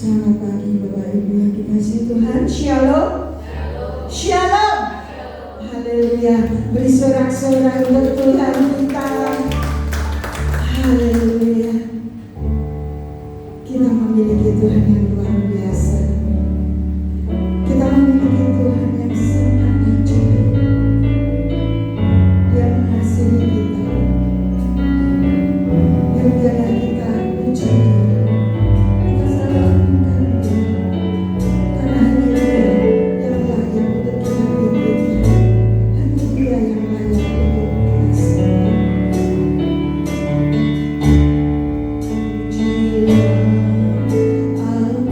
Selamat pagi Bapak Ibu yang dikasihi Tuhan. Shalom. Shalom. Haleluya. Beri sorak-sorai untuk Tuhan kita. Haleluya. Kita memiliki Tuhan yang luar biasa. Kita memiliki Tuhan yang sangat ajaib. Dia mengasihi kita. Dan biarlah kita puji Dia. Kita selalu akan Dia. Karena hanya Dia yang layak untuk kita pikirkan. Hanya Dia yang layak untuk kita sembah. Pujilah aku.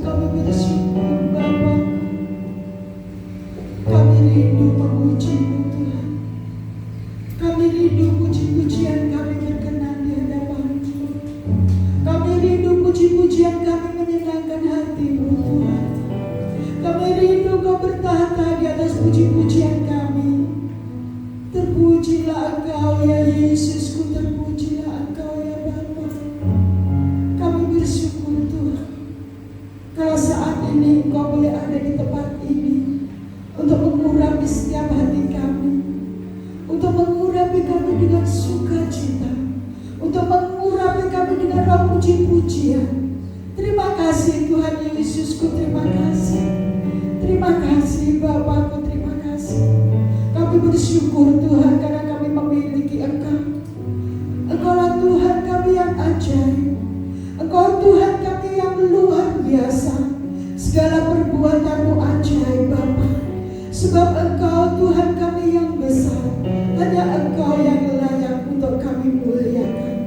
Kami bersyukur Bapa. Kami rindu memuji-Mu Tuhan. Kami rindu puji-pujian kami berkenan di hadapan-Mu. Kami rindu puji-pujian kami menyenangkan hati-Mu Tuhan. Kami rindu Kau bertahta di atas puji-pujian kami. Terpujilah Engkau ya Yesusku, terpujilah Engkau ya Bapa. Kami bersyukur Tuhan, kalau saat ini Engkau boleh ada di tempat ini untuk mengurapi setiap hati kami, untuk mengurapi kami dengan sukacita, untuk mengurapi kami dengan roh puji-pujian. Terima kasih Tuhan Yesusku, terima kasih. Terima kasih Bapakku, terima kasih. Kami bersyukur Tuhan karena kami memiliki Engkau. Engkaulah Tuhan kami yang ajaib. Engkau Tuhan kami yang luar biasa. Segala perbuatan-Mu ajaib Bapa. Sebab Engkau Tuhan kami yang besar. Hanya Engkau yang layak untuk kami muliakan.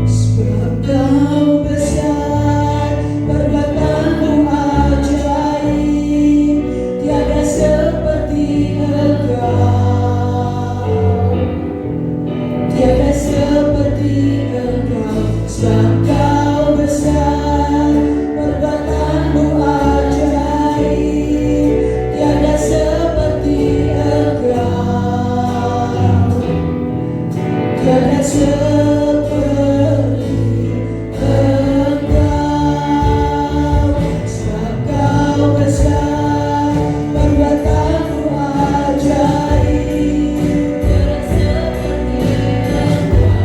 Sebab Kau besar, perbuatan-Mu ajaib, tiada seperti Engkau, tiada seperti Engkau. Sebab Kau besar, perbuatan-Mu ajaib, tiada seperti Engkau, tiada seperti Engkau. Sebab Kau besar, perbuatan-Mu ajaib, tiada seperti Engkau,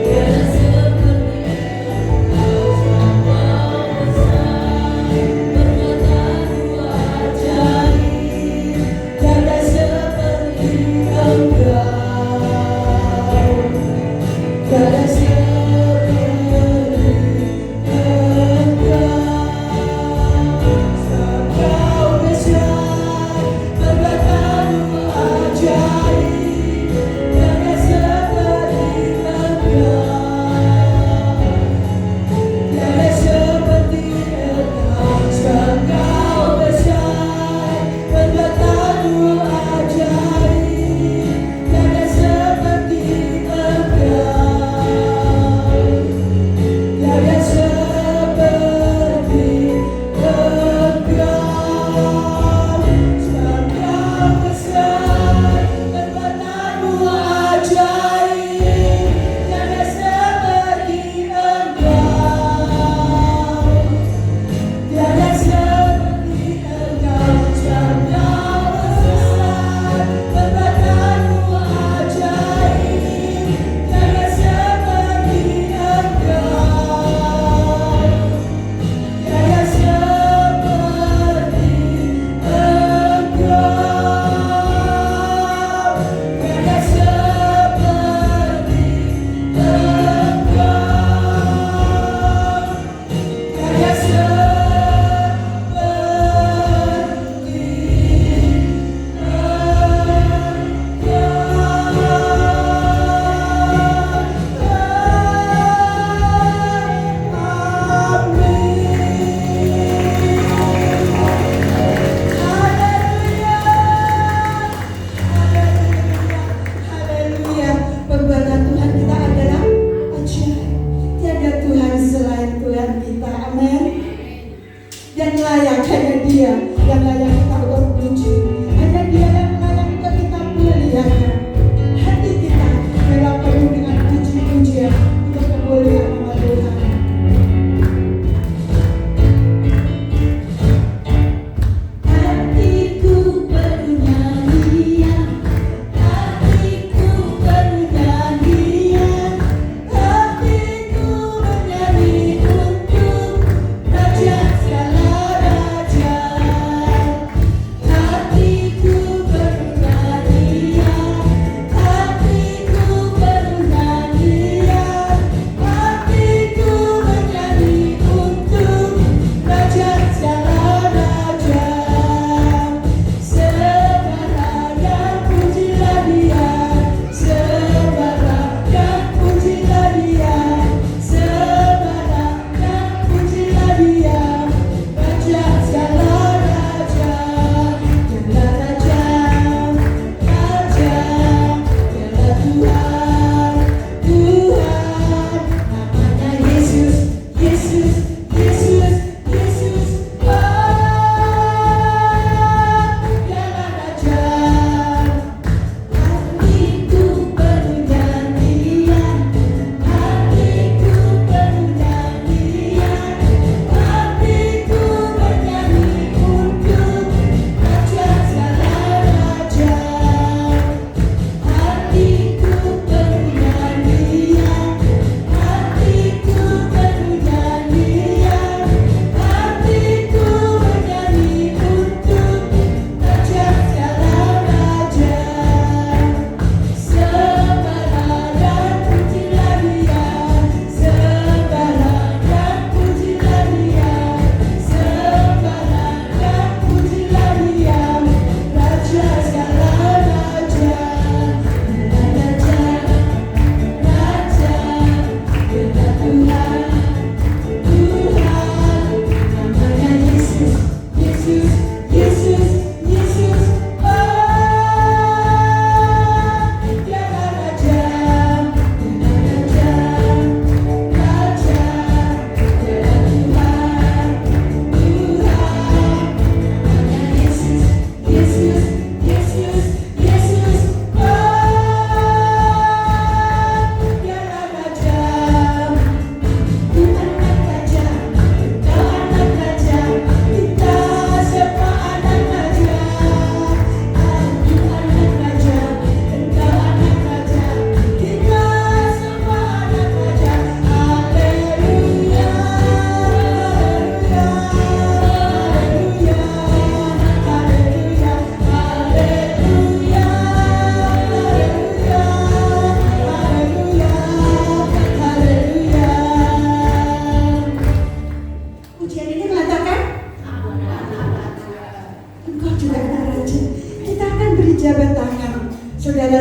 tiada seperti Engkau. Sebab Kau besar, perbuatan-Mu ajaib, tiada seperti Engkau.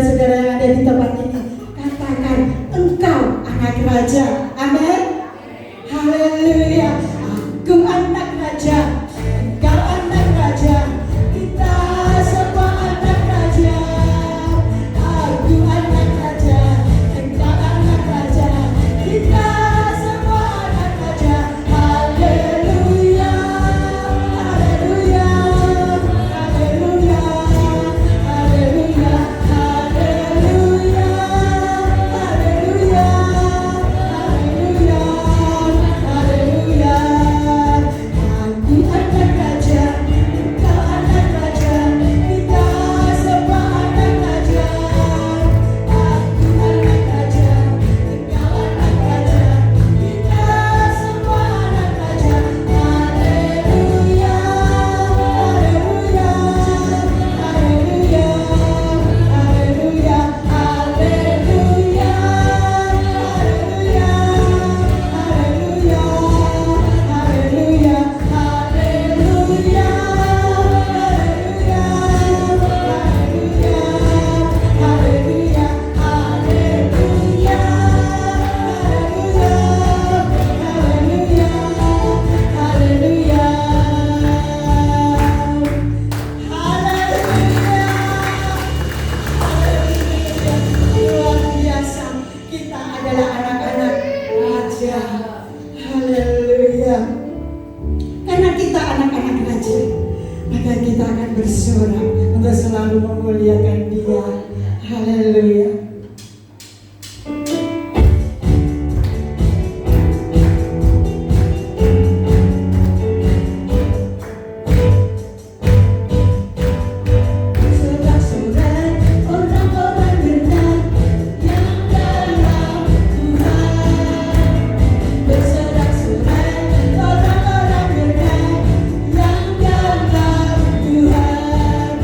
saudara-saudara yang ada di tempat ini, katakan engkau anak raja. Amin. Haleluya. Aku anak raja, engkau anak raja, kita semua anak raja. Aku anak raja, engkau anak raja, kita semua anak raja. Haleluya, haleluya, haleluya, haleluya, haleluya, haleluya, haleluya, haleluya. Aku anak raja, engkau anak raja, kita semua anak raja. Aku anak raja, engkau anak raja, kita semua anak raja. Haleluya, haleluya, haleluya, haleluya, haleluya, haleluya, haleluya, haleluya, haleluya, haleluya, haleluya, luar biasa. Kita adalah anak-anak raja. Haleluya. Karena kita anak-anak raja, maka kita akan bersorak untuk selalu memuliakan Dia. Haleluya. Sorak-sorai orang-orang benar yang dalam Tuhan. Bersorak-sorai orang-orang benar yang dalam Tuhan.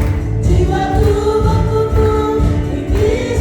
Jiwaku memupuk puji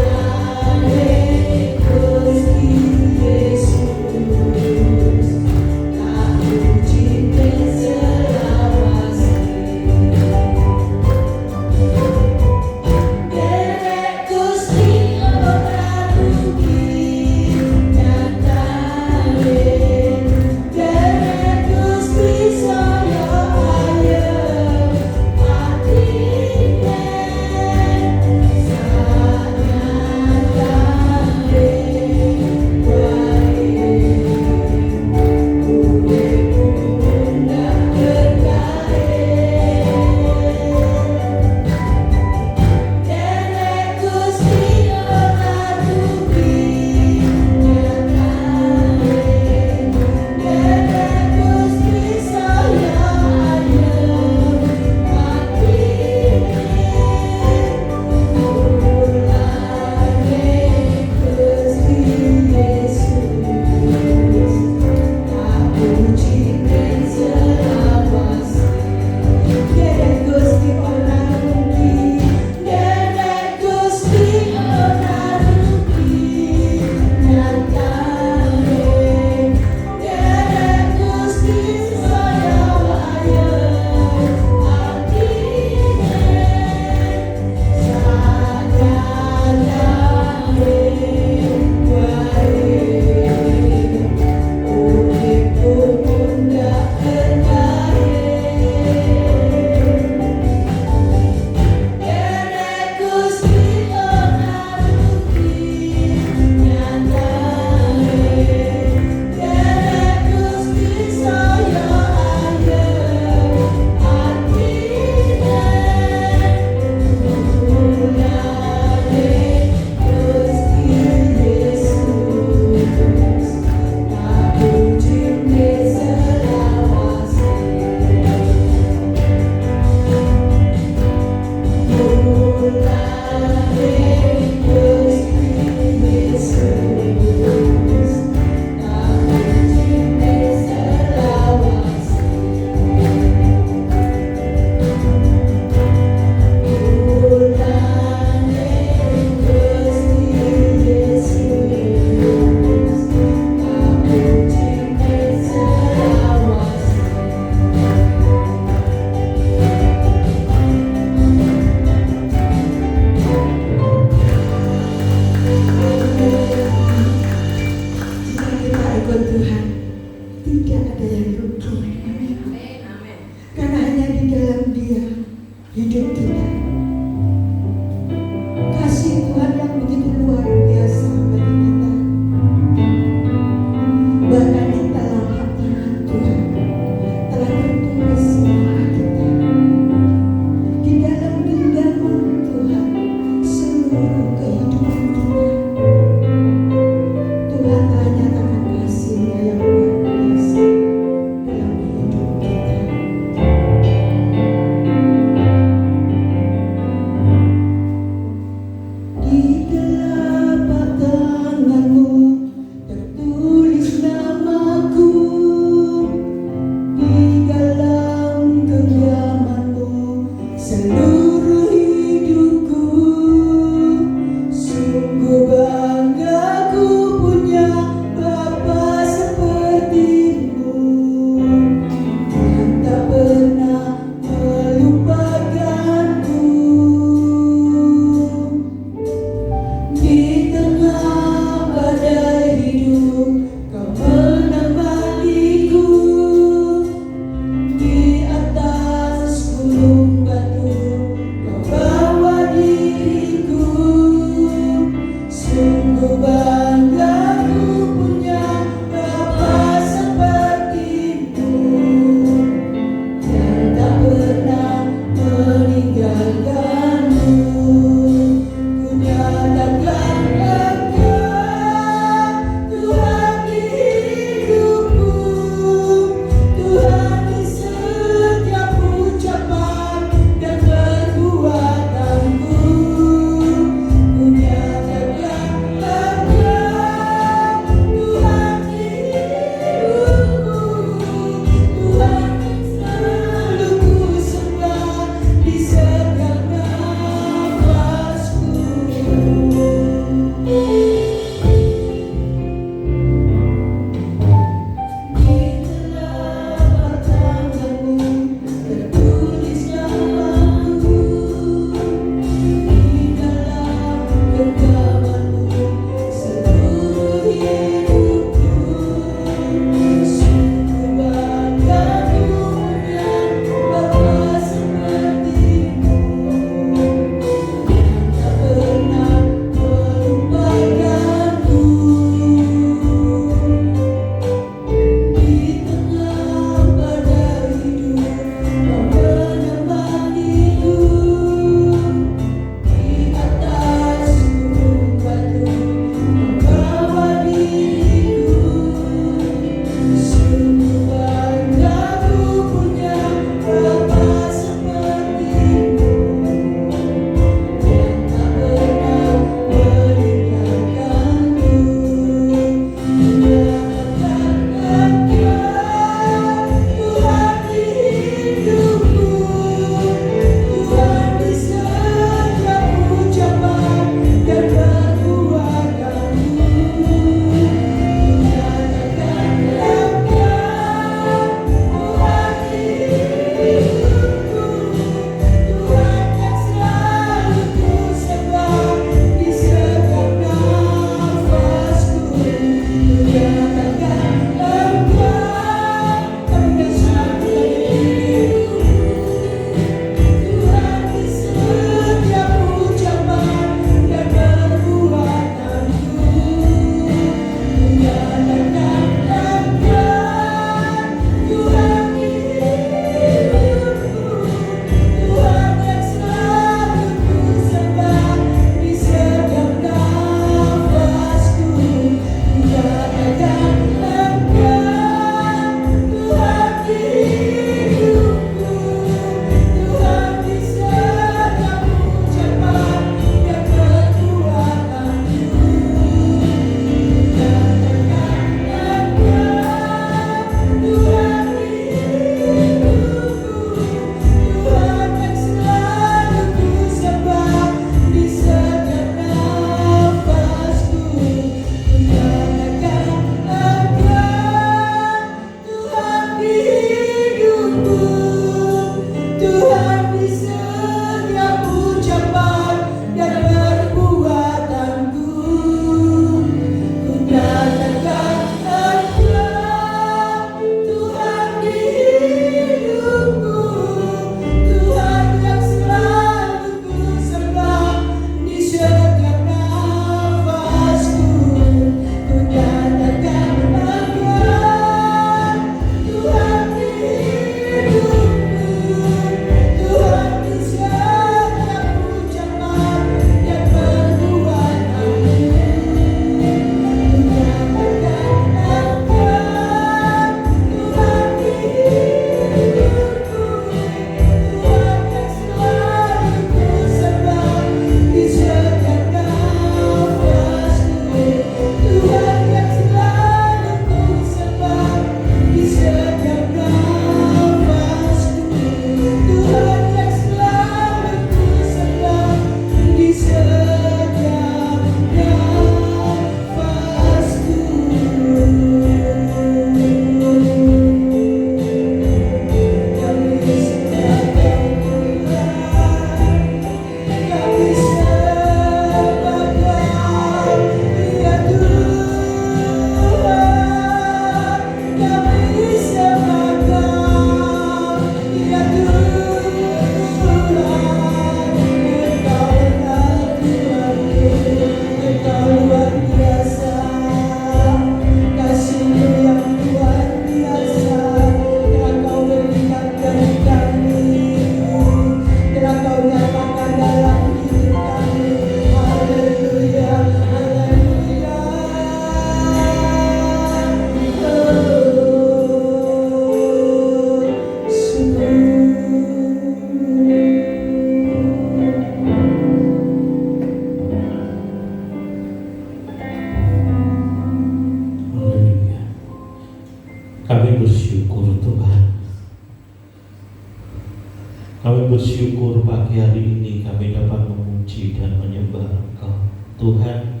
Kami bersyukur pagi hari ini kami dapat memuji dan menyembah Engkau. Tuhan,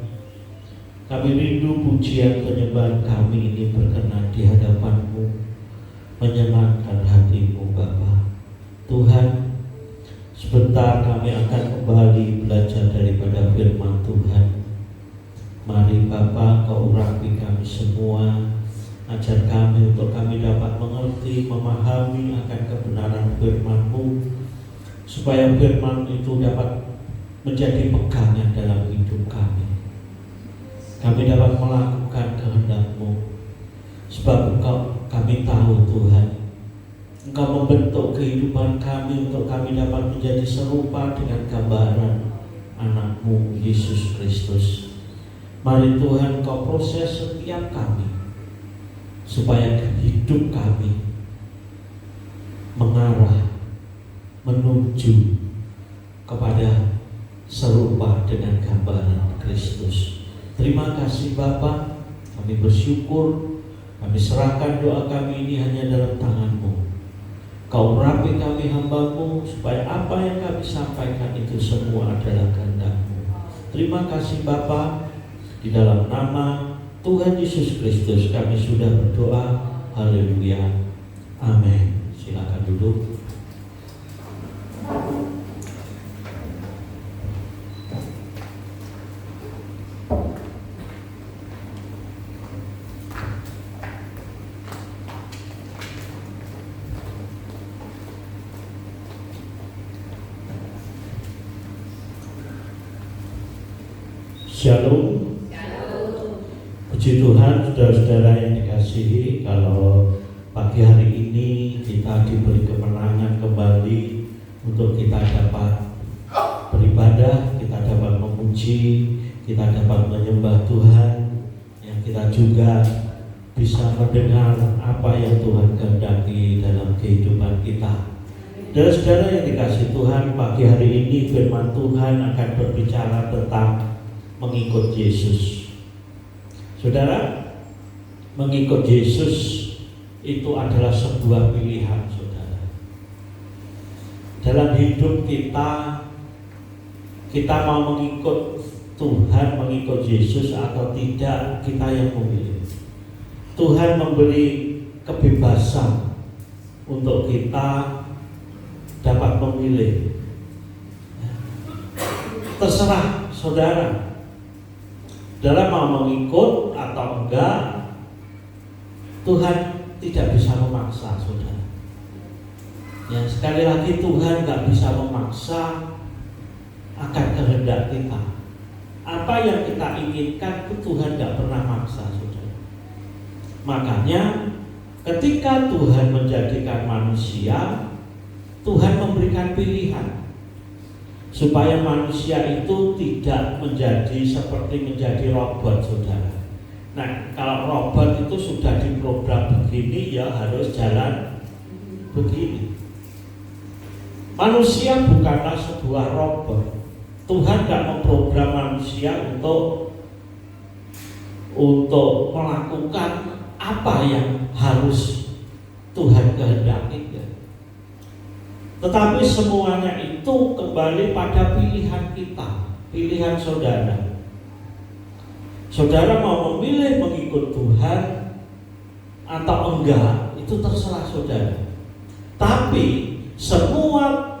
kami rindu pujian penyembahan kami ini berkenan di hadapan-Mu, menyenangkan hati-Mu Bapa. Tuhan, sebentar kami akan kembali belajar daripada firman Tuhan. Mari Bapa, Kau urapi kami semua, ajar kami untuk kami dapat mengerti, memahami akan kebenaran firman-Mu, supaya firman itu dapat menjadi pegangan dalam hidup kami. Kami dapat melakukan kehendak-Mu, sebab kami tahu Tuhan, Engkau membentuk kehidupan kami untuk kami dapat menjadi serupa dengan gambaran anak-Mu Yesus Kristus. Mari Tuhan, Kau proses setiap kami, supaya hidup kami mengarah, menuju kepada serupa dengan gambaran Kristus. Terima kasih Bapa, kami bersyukur, kami serahkan doa kami ini hanya dalam tangan-Mu. Kau urapi kami hamba-Mu, supaya apa yang kami sampaikan itu semua adalah kehendak-Mu. Terima kasih Bapa, di dalam nama Tuhan Yesus Kristus kami sudah berdoa. Haleluya. Amin. Silakan duduk. Shalom. Puji Tuhan, saudara-saudara yang dikasihi, kalau pagi hari ini kita diberi kemenangan kembali untuk kita dapat beribadah, kita dapat memuji, kita dapat menyembah Tuhan, yang kita juga bisa mendengar apa yang Tuhan kehendaki dalam kehidupan kita. Saudara-saudara yang dikasihi Tuhan, pagi hari ini firman Tuhan akan berbicara tentang mengikut Yesus. Saudara, mengikut Yesus itu adalah sebuah pilihan, saudara. Dalam hidup kita mau mengikut Tuhan, mengikut Yesus atau tidak, kita yang memilih. Tuhan memberi kebebasan untuk kita dapat memilih. Terserah saudara. Saudara mau mengikut atau enggak, Tuhan tidak bisa memaksa saudara. Ya, sekali lagi Tuhan enggak bisa memaksa akan kehendak kita. Apa yang kita inginkan itu Tuhan enggak pernah maksa saudara. Makanya ketika Tuhan menjadikan manusia, Tuhan memberikan pilihan supaya manusia itu tidak menjadi seperti menjadi robot, saudara. Nah, kalau robot itu sudah diprogram begini, ya harus jalan begini. Manusia bukanlah sebuah robot. Tuhan tidak memprogram manusia untuk melakukan apa yang harus Tuhan kehendaki. Tetapi semuanya itu kembali pada pilihan kita, pilihan saudara. Saudara mau memilih mengikut Tuhan atau enggak, itu terserah saudara. Tapi semua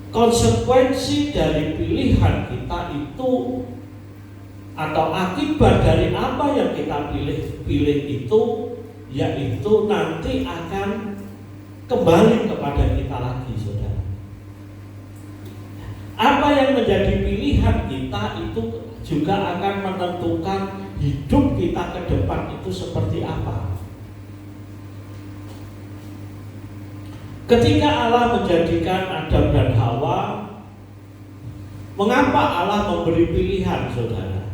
konsekuensi dari pilihan kita itu atau akibat dari apa yang kita pilih itu, yaitu nanti akan kembali kepada kita lagi, saudara. Apa yang menjadi pilihan kita itu juga akan menentukan hidup kita ke depan itu seperti apa. Ketika Allah menjadikan Adam dan Hawa, mengapa Allah memberi pilihan, saudara?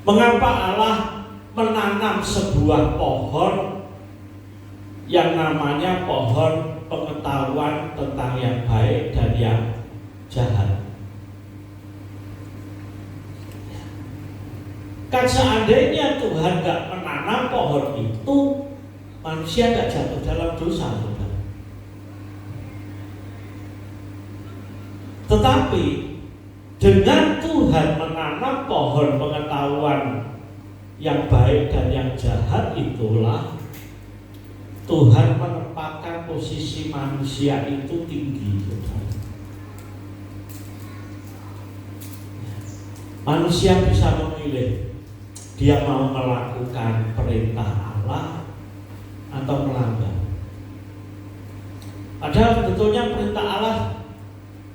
Mengapa Allah menanam sebuah pohon yang namanya pohon pengetahuan tentang yang baik dan yang jahat? Kan seandainya Tuhan gak menanam pohon itu, manusia gak jatuh dalam dosa, saudara. Tetapi dengan Tuhan menanam pohon pengetahuan yang baik dan yang jahat, itulah Tuhan menempatkan posisi manusia itu tinggi. Manusia bisa memilih dia mau melakukan perintah Allah atau melanggar. Padahal sebetulnya perintah Allah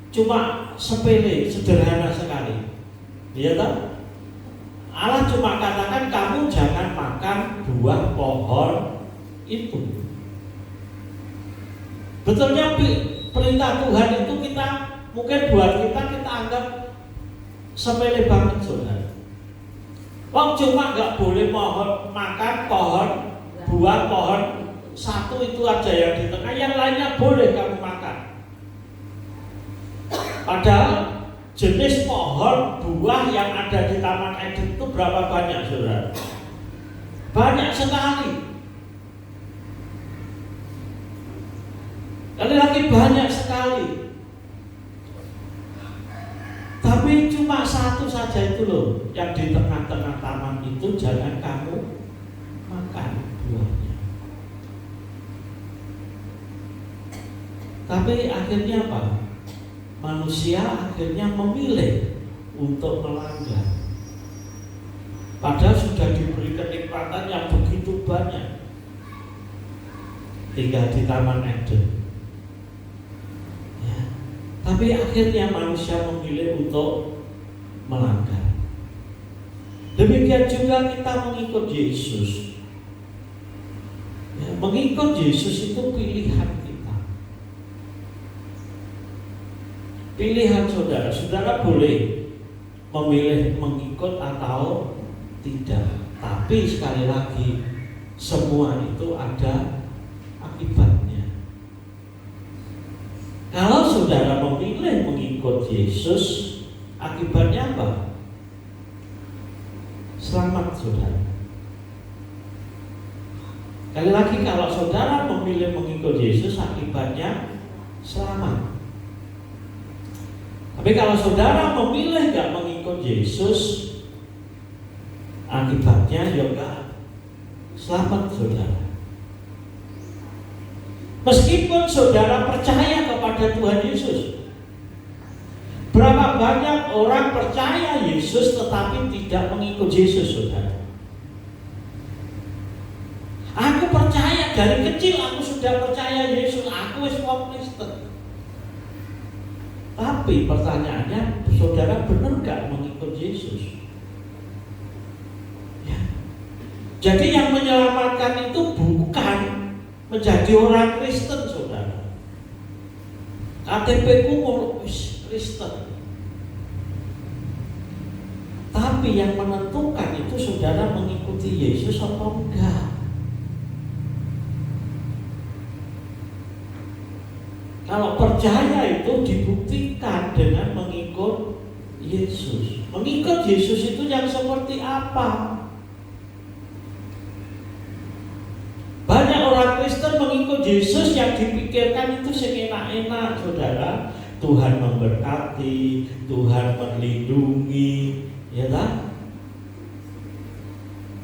cuma sepele, sederhana sekali. Iya tak? Allah cuma katakan kamu jangan makan buah pohon itu. Betulnya perintah Tuhan itu kita mungkin buat kita anggap sepele banget, saudara. Wong cuma nggak boleh makan buah pohon satu itu aja yang di tengah, yang lainnya boleh kamu makan. Padahal jenis pohon buah yang ada di Taman Eden itu berapa banyak, saudara? Banyak sekali. Kali lagi banyak sekali. Tapi cuma satu saja itu loh, yang di tengah-tengah taman itu jangan kamu makan buahnya. Tapi akhirnya apa? Manusia akhirnya memilih untuk melanggar. Padahal sudah diberi kenikmatan yang begitu banyak. Tinggal di Taman Eden. Tapi akhirnya manusia memilih untuk melanggar. Demikian juga kita mengikut Yesus. Mengikut Yesus itu pilihan kita. Pilihan saudara. Saudara boleh memilih mengikut atau tidak. Tapi sekali lagi, semua itu ada akibatnya. Kalau saudara memilih mengikut Yesus, akibatnya apa? Selamat, saudara. Sekali lagi, kalau saudara memilih mengikut Yesus, akibatnya selamat. Tapi kalau saudara memilih gak mengikut Yesus, akibatnya juga selamat, saudara. Meskipun saudara percaya kepada Tuhan Yesus, berapa banyak orang percaya Yesus tetapi tidak mengikut Yesus, saudara? Aku percaya dari kecil, aku sudah percaya Yesus, aku wong Kristen. Tapi pertanyaannya, saudara benar gak mengikut Yesus? Ya. Jadi yang menyelamatkan itu bukan menjadi orang Kristen, saudara. KTP-ku Kristen. Tapi yang menentukan itu saudara mengikuti Yesus atau enggak. Kalau percaya itu dibuktikan dengan mengikut Yesus. Mengikut Yesus itu yang seperti apa? Banyak orang Kristen mengikut Yesus yang dipikirkan itu enak-enak, saudara. Tuhan memberkati, Tuhan melindungi, ya kan?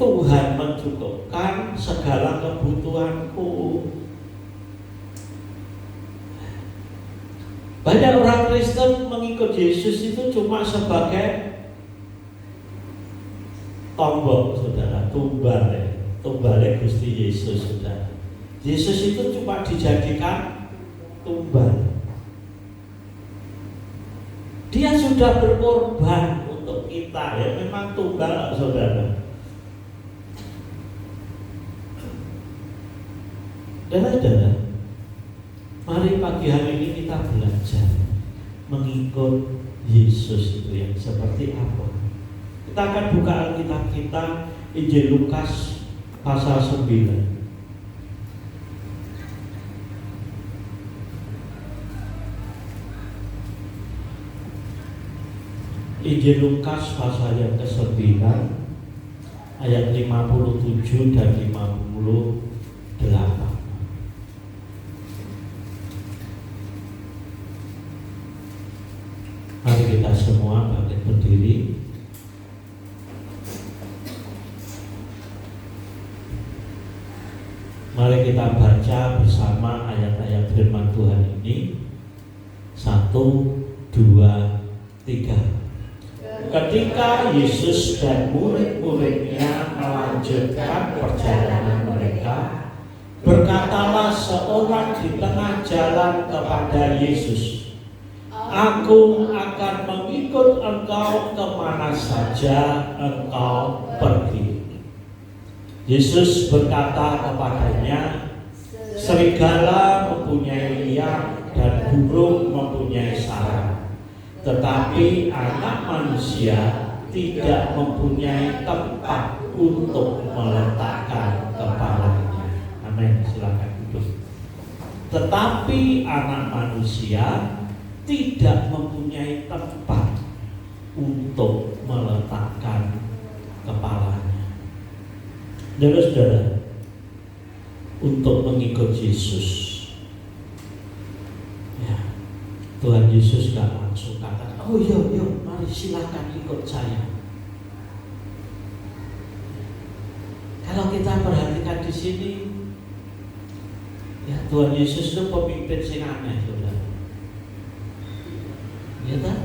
Tuhan mencukupkan segala kebutuhanku. Banyak orang Kristen mengikut Yesus itu cuma sebagai tombol, saudara, tumbale Gusti Yesus, saudara. Yesus itu cuma dijadikan tumbal. Dia sudah berkorban untuk kita, ya memang tumbal, saudara. Saudara, mari pagi hari ini kita belajar mengikut Yesus itu yang seperti apa. Kita akan buka Alkitab kita, Injil Lukas pasal 9. Injil Lukas pasal yang ke-9 ayat 57 dan 58. Mari kita baca bersama ayat-ayat firman Tuhan ini. 1, 2, 3. Ketika Yesus dan murid-muridnya melanjutkan perjalanan mereka, berkatalah seorang di tengah jalan kepada Yesus, "Aku akan mengikut engkau kemana saja engkau pergi." Yesus berkata kepadanya, "Serigala mempunyai liang dan burung mempunyai sarang, tetapi Anak Manusia tidak mempunyai tempat untuk meletakkan kepalanya." Amin. Silakan duduk. Tetapi Anak Manusia tidak mempunyai tempat untuk meletakkan kepalanya. Saudara-saudara, untuk mengikut Yesus, ya, Tuhan Yesus gak langsung katakan, "Oh yuk, mari silakan ikut saya." Kalau kita perhatikan di sini, ya, Tuhan Yesus itu pemimpin sing aneh, saudara. Ya kan?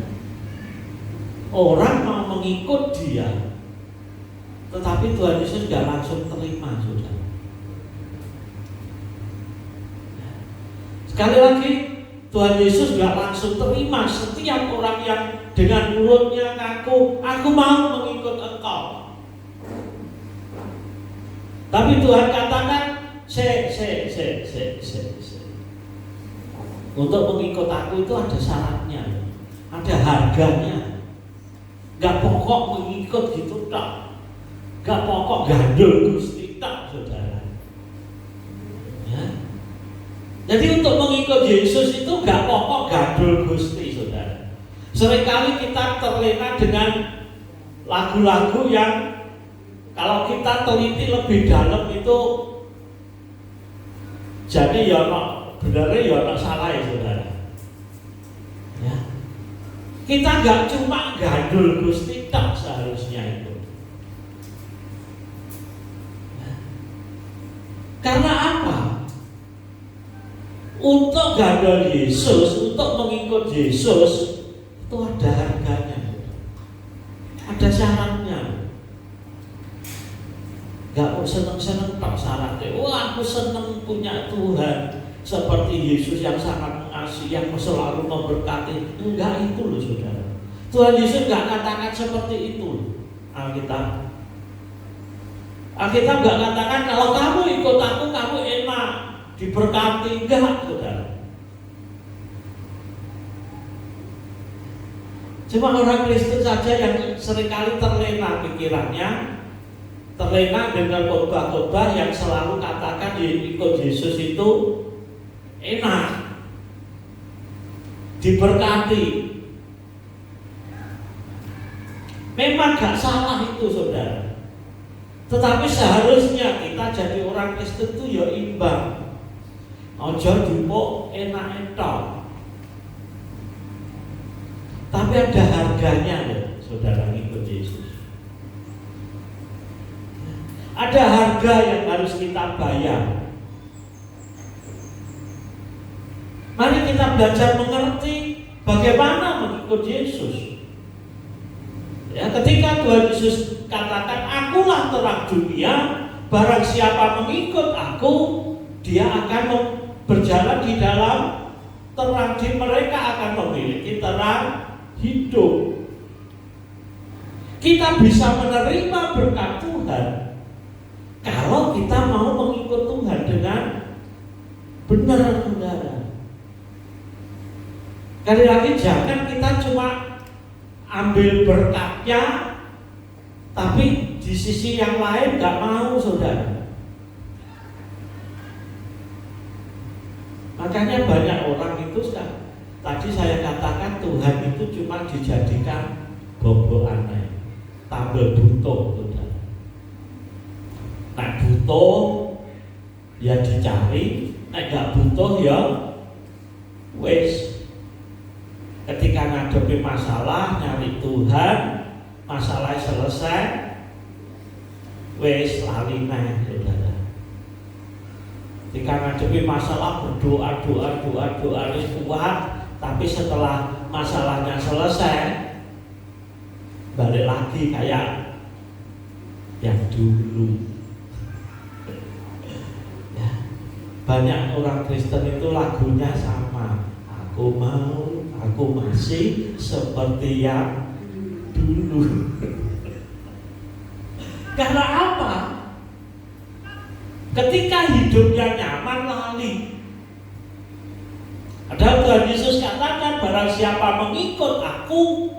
Orang mau mengikut dia, tetapi Tuhan Yesus gak langsung terima, saudara. Sekali lagi, Tuhan Yesus gak langsung terima setiap orang yang dengan mulutnya ngaku, "Aku mau mengikut engkau." Tapi Tuhan katakan, untuk mengikut aku itu ada syaratnya, ada harganya. Gak pokok mengikut gitu tak. Gak pokok gandul Gusti tak, saudara. Ya. Jadi untuk mengikut Yesus itu gak pokok gandul Gusti, saudara. Seringkali kita terlena dengan lagu-lagu yang kalau kita teliti lebih dalam itu jadi ya benernya ya salah, ya saudara. Ya. Kita gak cuma gandul Gusti tak seharusnya itu. Karena apa? Untuk gandul Yesus, untuk mengikut Yesus itu ada harganya, ada syaratnya. Gak mau seneng-seneng tak syaratnya. Wah, aku seneng punya Tuhan seperti Yesus yang sangat mengasihi, yang selalu memberkati. Enggak itu loh, saudara. Tuhan Yesus gak katakan seperti itu. Alkitab gak katakan kalau kamu ikut aku, kamu enak, diberkati. Enggak, saudara. Cuma orang Kristen saja yang seringkali terlena pikirannya, terlena dengan khotbah-khotbah yang selalu katakan ikut Yesus itu enak, diberkati. Memang gak salah itu, saudara. Tetapi seharusnya kita jadi orang Kristen itu ya imbang. Ojo dipok enak entok. Tapi ada harganya loh, saudara, ikut Yesus. Ada harga yang harus kita bayar. Mari kita belajar mengerti bagaimana mengikut Yesus. Ya, ketika Tuhan Yesus katakan, "Akulah terang dunia, barang siapa mengikut aku, dia akan berjalan di dalam terang, di mereka akan memiliki terang hidup." Kita bisa menerima berkat Tuhan kalau kita mau mengikut Tuhan dengan benar, saudara. Sekali lagi, jangan kita cuma ambil berkatnya, tapi di sisi yang lain gak mau, saudara. Makanya banyak orang itu tadi saya katakan Tuhan itu cuma dijadikan bobo aneh, tambah butuh, saudara. Nah, butuh ya dicari, gak butuh ya wes. Ketika ngadepi masalah, nyari Tuhan, masalah selesai, wes lali neh, saudara. Ketika ngadepi masalah berdoa ini kuat, tapi setelah masalahnya selesai balik lagi kayak yang dulu. Ya, banyak orang Kristen itu lagunya sama. Aku masih seperti yang dulu. Karena apa? Ketika hidupnya nyaman lali. Ada Tuhan Yesus katakan, barang siapa mengikut aku.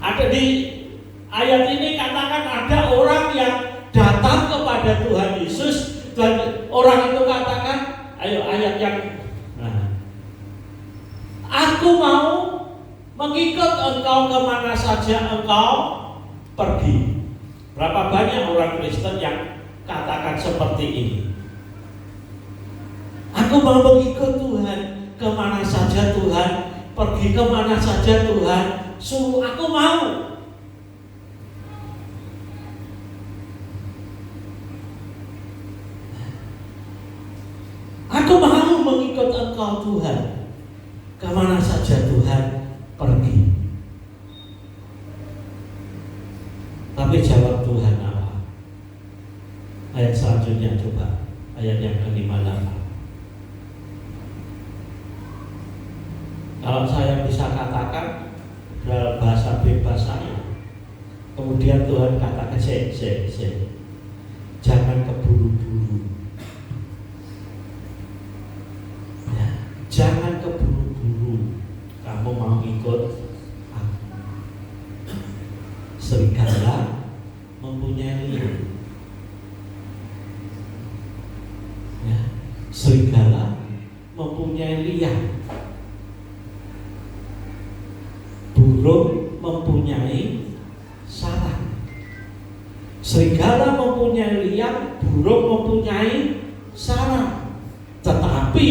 Ada di ayat ini katakan ada orang yang datang kepada Tuhan Yesus dan orang itu katakan, ayo ayat yang aku mau mengikut engkau kemana saja engkau pergi. Berapa banyak orang Kristen yang katakan seperti ini? Aku mau mengikut Tuhan kemana saja Tuhan, pergi kemana saja Tuhan suruh, aku mau. Aku mau mengikut engkau Tuhan, kemana saja Tuhan pergi. Tapi jawab Tuhan apa? Ayat selanjutnya coba, ayat yang ke-58. Kalau saya bisa katakan dalam bahasa bebas saya, kemudian Tuhan katakan, jangan keburu-buru. Ya, jangan keburu-buru. Kamu mau ikut aku. Serigala mempunyai liang. Ya, serigala mempunyai liang. Burung mempunyai sarang. Serigala mempunyai liang, burung mempunyai sarang. Tetapi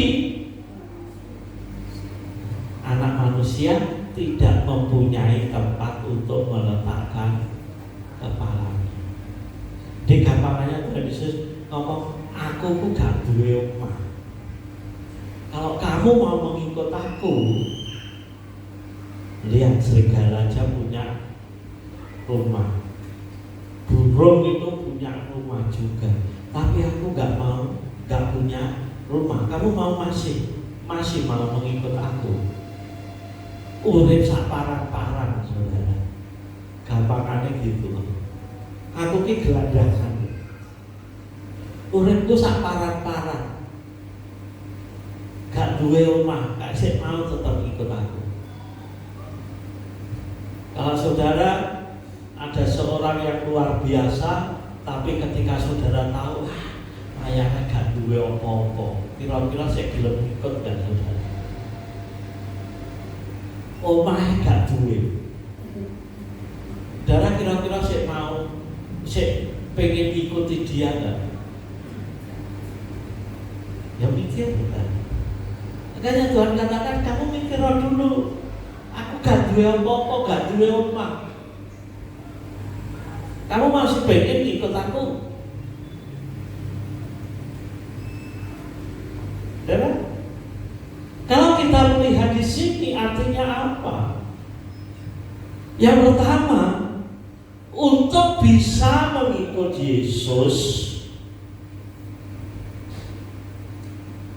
anak manusia tidak mempunyai tempat untuk meletakkan kepalanya. Di gampangannya Tuhan Yesus ngomong, aku gak duwe omah. Kalau kamu mau mengikut aku, lihat serigala aja punya rumah, burung itu punya rumah juga. Tapi aku gak punya rumah. Kamu mau masih mau mengikut aku? Urip sak parang-parang, saudara. Gampangannya gitu. Aku ki gelandangan. Uripku sak parang-parang. Gak duwe omah, gak sik mau tetap ikut aku. Kalau saudara ada seorang yang luar biasa, tapi ketika saudara tahu ayahnya gak duwe apa-apa, kira-kira saya gelem ikut dan saudara. Omahnya gak duwe. Saudara kira-kira saya pengen ikuti dia gak? Ya mikir bukan. Makanya Tuhan katakan, kamu mikir dulu. Aku gak duwe apa-apa, gak duwe omah. Kamu masih pengen ikut aku? Dan kalau kita melihat di sini artinya apa? Yang pertama, untuk bisa mengikut Yesus,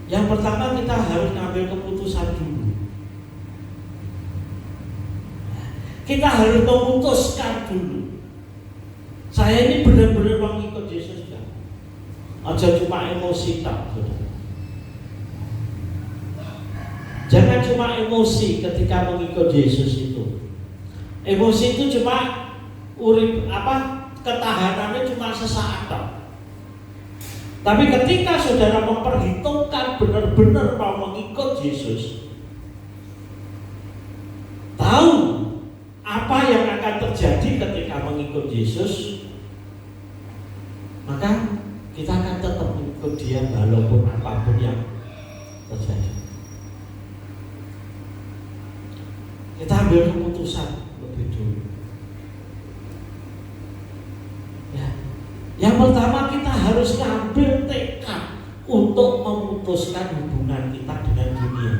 yang pertama kita harus ngambil keputusan dulu. Kita harus memutuskan dulu. Saya ini benar-benar mengikut Yesus kan? Aja cuma emosi tak, saudara. Jangan cuma emosi ketika mengikut Yesus itu. Emosi itu cuma ketahanannya cuma sesaat tak. Tapi ketika saudara memperhitungkan benar-benar mau mengikut Yesus, tahu apa yang akan terjadi ketika mengikut Yesus, maka kita akan tetap mengikut Dia walaupun apapun yang terjadi. Kita ambil keputusan lebih dulu. Ya. Yang pertama kita harus ngambil tekad untuk memutuskan hubungan kita dengan dunia.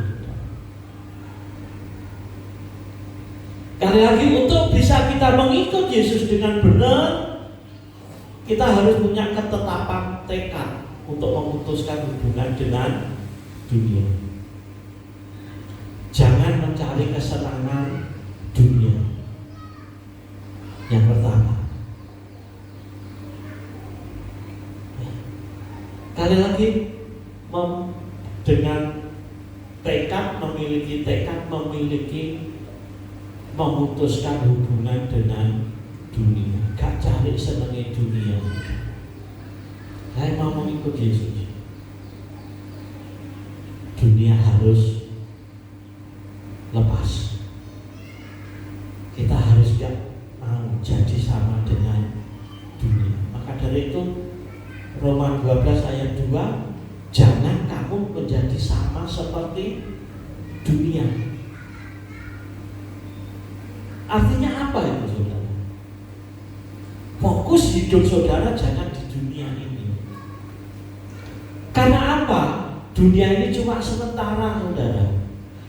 Sekali lagi, untuk bisa kita mengikut Yesus dengan benar, kita harus punya ketetapan tekad untuk memutuskan hubungan dengan dunia. Jangan mencari kesenangan dunia. Yang pertama, kali lagi, dengan tekad, memiliki memutuskan hubungan dengan dunia. Gak cari senangnya dunia. Saya mau mengikut Yesus. Dunia harus lepas. Kita harus gak mau jadi sama dengan dunia. Maka dari itu Roma 12 ayat 2, jangan kamu menjadi sama seperti dunia. Artinya apa itu, saudara? Fokus hidup saudara jangan di dunia ini. Karena apa? Dunia ini cuma sementara, saudara.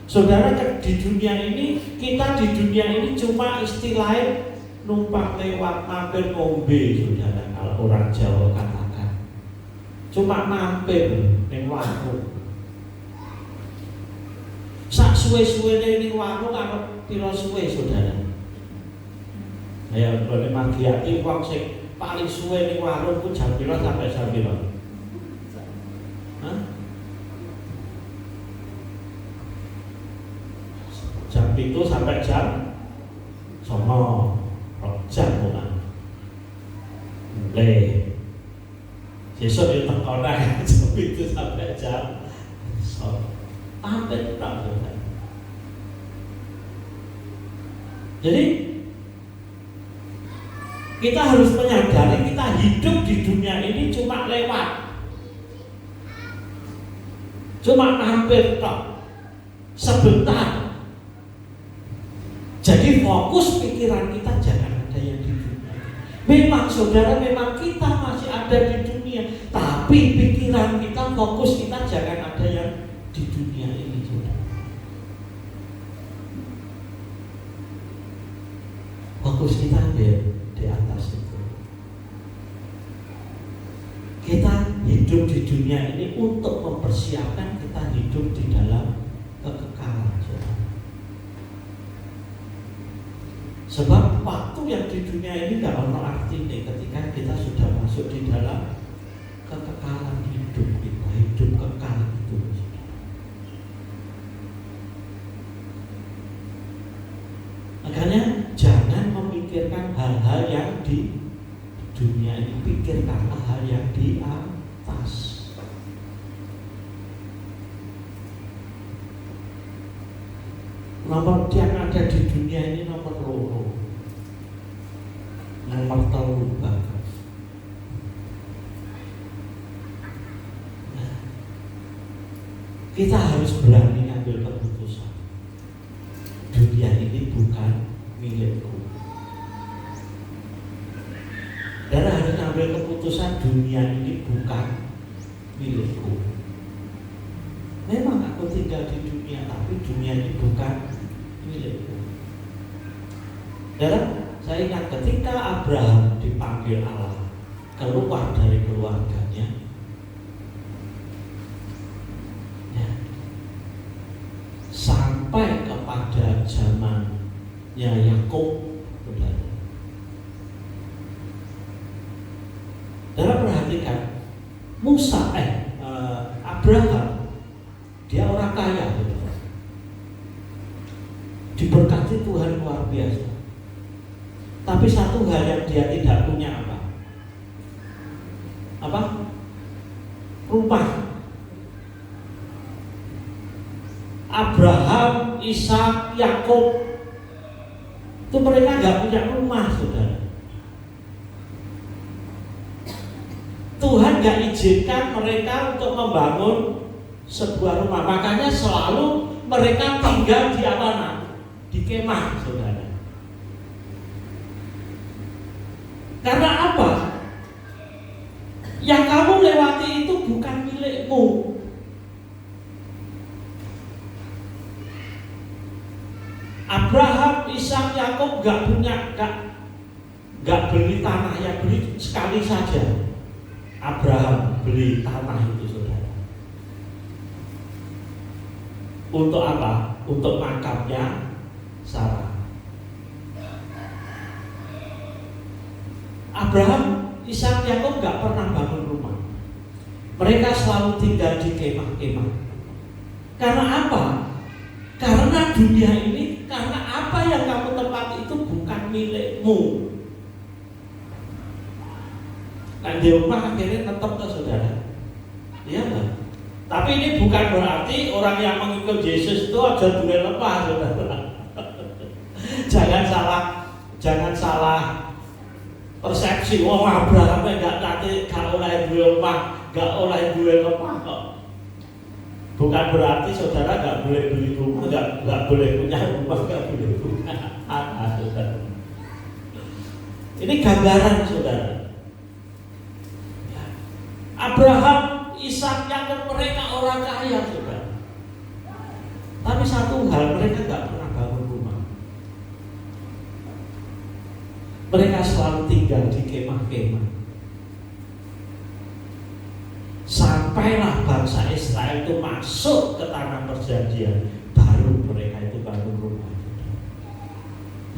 Saudara di dunia ini, kita di dunia ini cuma istilahnya numpang lewat, mampir ngombe, saudara. Kalau orang Jawa katakan, cuma mampir ning warung. Sak suwe-suwene ning warung apa pira suwe, saudara? Ya, boleh magiati wong sing paling suwe ning warung ku jam pira sampai jam pira? Hah? Jam 7 sampai jam 9. Jam bukan. Mulai sesuk itu teko nang jam 7 sampai jam 9. Hampir tak benar. Jadi kita harus menyadari kita hidup di dunia ini cuma lewat, cuma hampir tok, sebentar. Jadi fokus pikiran kita jangan ada yang di dunia. Memang saudara, memang kita masih ada di dunia, tapi pikiran kita, fokus kita jangan ada yang di dunia ini, saudara. Fokus kita ada di atas itu. Kita hidup di dunia ini untuk mempersiapkan kita hidup di dalam kekekalan, saudara. Sebab waktu yang di dunia ini gak ada artinya ketika kita sudah masuk di dalam kekekalan hidup kita, hidup kekal itu. Makanya jangan memikirkan hal-hal yang di dunia ini, pikirkanlah hal yang di atas. Nomor yang ada di dunia ini nomor loro, nomor telu banget. Nah, kita harus berani ngambil keputusan. Dunia ini bukan milikku. Dan harus ngambil keputusan, dunia ini bukan milikku. Memang aku tinggal di dunia, tapi dunia ini bukan milikku. Dan saya ingat ketika Abraham dipanggil Allah keluar dari keluarganya, ya, sampai kepada zamannya Yakub, saudara. Saudara perhatikan, Abraham, dia orang kaya, saudara. Diberkati Tuhan luar biasa. Tapi satu hal yang dia tidak punya apa? Apa? Rumah. Abraham, Ishak, Yakub, itu mereka nggak punya rumah, saudara. Tuhan nggak izinkan mereka untuk membangun sebuah rumah. Makanya selalu mereka tinggal di mana? Di kemah, saudara. Karena apa? Yang kamu lewati itu bukan milik milikmu. Abraham, Ishak, Yakub gak beli tanah, yang beli sekali saja. Abraham beli tanah itu, saudara. Untuk apa? Untuk makamnya Sarah. Abraham, Ishak, Yakub gak pernah bangun rumah. Mereka selalu tinggal di kemah-kemah. Karena apa? Karena dunia ini, karena apa yang kamu tempati itu bukan milikmu. Nah, di rumah akhirnya tetap ke saudara. Iya enggak? Tapi ini bukan berarti orang yang mengikut Yesus itu aja duwe lemah, saudara. Jangan salah persepsi. Wah, Abraham enggak oleh duwe lemah, enggak oleh duwe lemah kok. Bukan berarti saudara nggak boleh beli rumah, nggak boleh punya rumah, nggak boleh punya anak, saudara. Ini gambaran, saudara. Abraham, Ishak, Yakub, mereka orang kaya, saudara. Tapi satu hal, mereka nggak pernah bangun rumah. Mereka selalu tinggal di kemah-kemah. Sampailah bangsa Israel itu masuk ke tanah perjanjian, baru mereka itu bangun rumah.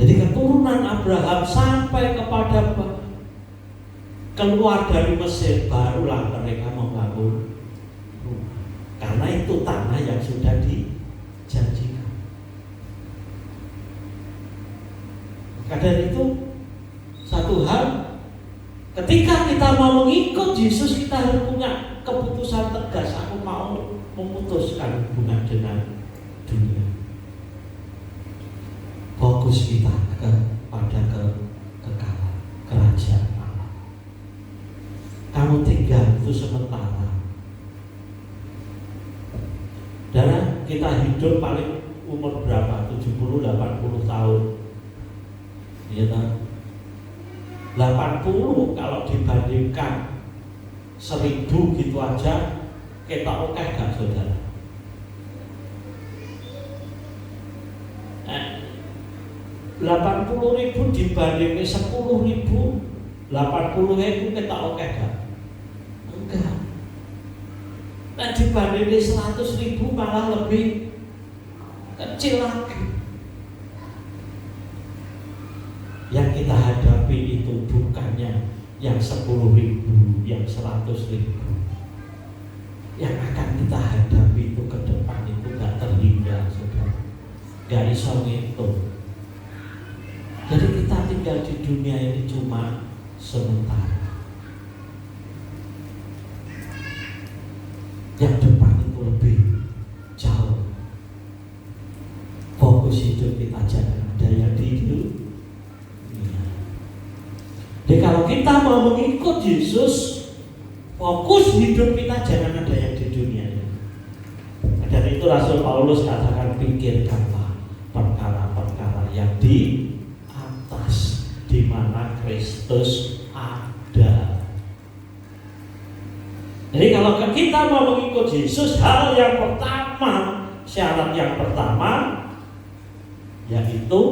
Jadi keturunan Abraham sampai kepada keluar dari Mesir, barulah mereka membangun rumah. Karena itu tanah yang sudah dijanjikan. Karena itu satu hal, ketika kita mau mengikut Yesus, kita harus punya keputusan tegas. Aku mau memutuskan hubungan dengan dunia. Fokus kita kepada kekekalan kerajaan Allah. Kamu tinggal itu sementara. Dan kita hidup paling umur berapa? 70-80 tahun. Ya kan? 80 kalau dibandingkan 1000 gitu aja, kita oke gak, saudara? 80.000 dibandingkan 10.000, 80.000 kita oke gak? Enggak. Nah, dibandingkan 100.000 malah lebih kecil lagi. Yang kita hadapi itu bukannya yang 10.000, yang 100.000. Yang akan kita hadapi itu ke depan itu gak terhingga, saudara. Gak iso ngitung. Jadi kita tinggal di dunia ini cuma sementara. Yang depan itu lebih jauh. Fokus hidup kita jangan ada yang di dunia. Jadi kalau kita mau mengikut Yesus, fokus hidup kita jangan ada yang di dunia ini. Dan itu Rasul Paulus katakan, pikirkanlah perkara-perkara yang di atas, di mana Kristus ada. Jadi kalau kita mau mengikut Yesus, hal yang pertama, syarat yang pertama, yaitu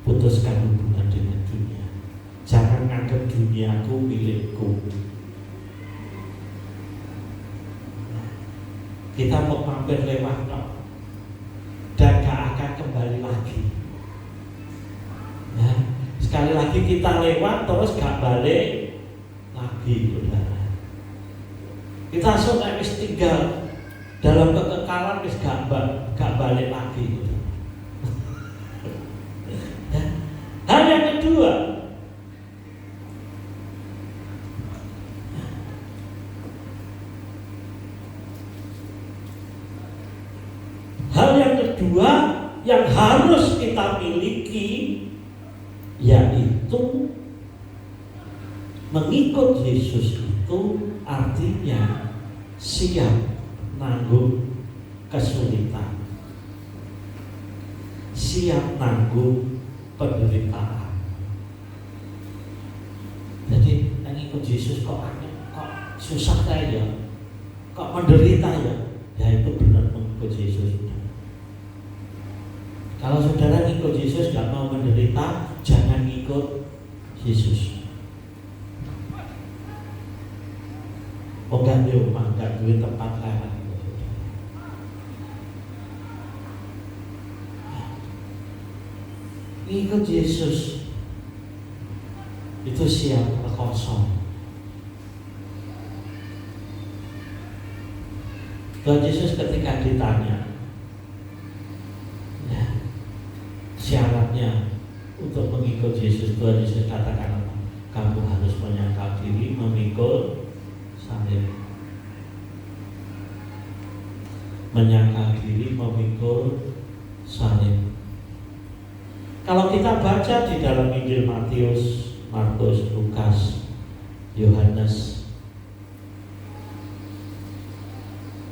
putuskan hubungan dengan dunia. Jangan anggap duniaku milikku. Kita mau mampir lewat dan gak akan kembali lagi. Ya, sekali lagi kita lewat terus gak balik lagi, saudara. Kita sudah tinggal dalam kekekalan wis gak balik lagi. Ya. Hal yang kedua, yang harus kita miliki yaitu mengikut Yesus itu artinya siap nanggung kesulitan, siap nanggung penderitaan. Jadi mengikut Yesus kok susah ya? kok menderita ya? Ya itu benar mengikut Yesus. Kalau saudara ngikut Yesus gak mau menderita, jangan ngikut Yesus. Oh gak di rumah, gak di tempat lain. Ngikut Yesus itu siap kosong. Tuhan Yesus ketika ditanya, ya, syaratnya untuk mengikut Yesus, Tuhan Yesus katakan apa? Kamu harus menyangkal diri, memikul salib. Menyangkal diri, memikul salib. Kalau kita baca di dalam Injil Matius, Markus, Lukas, Yohanes,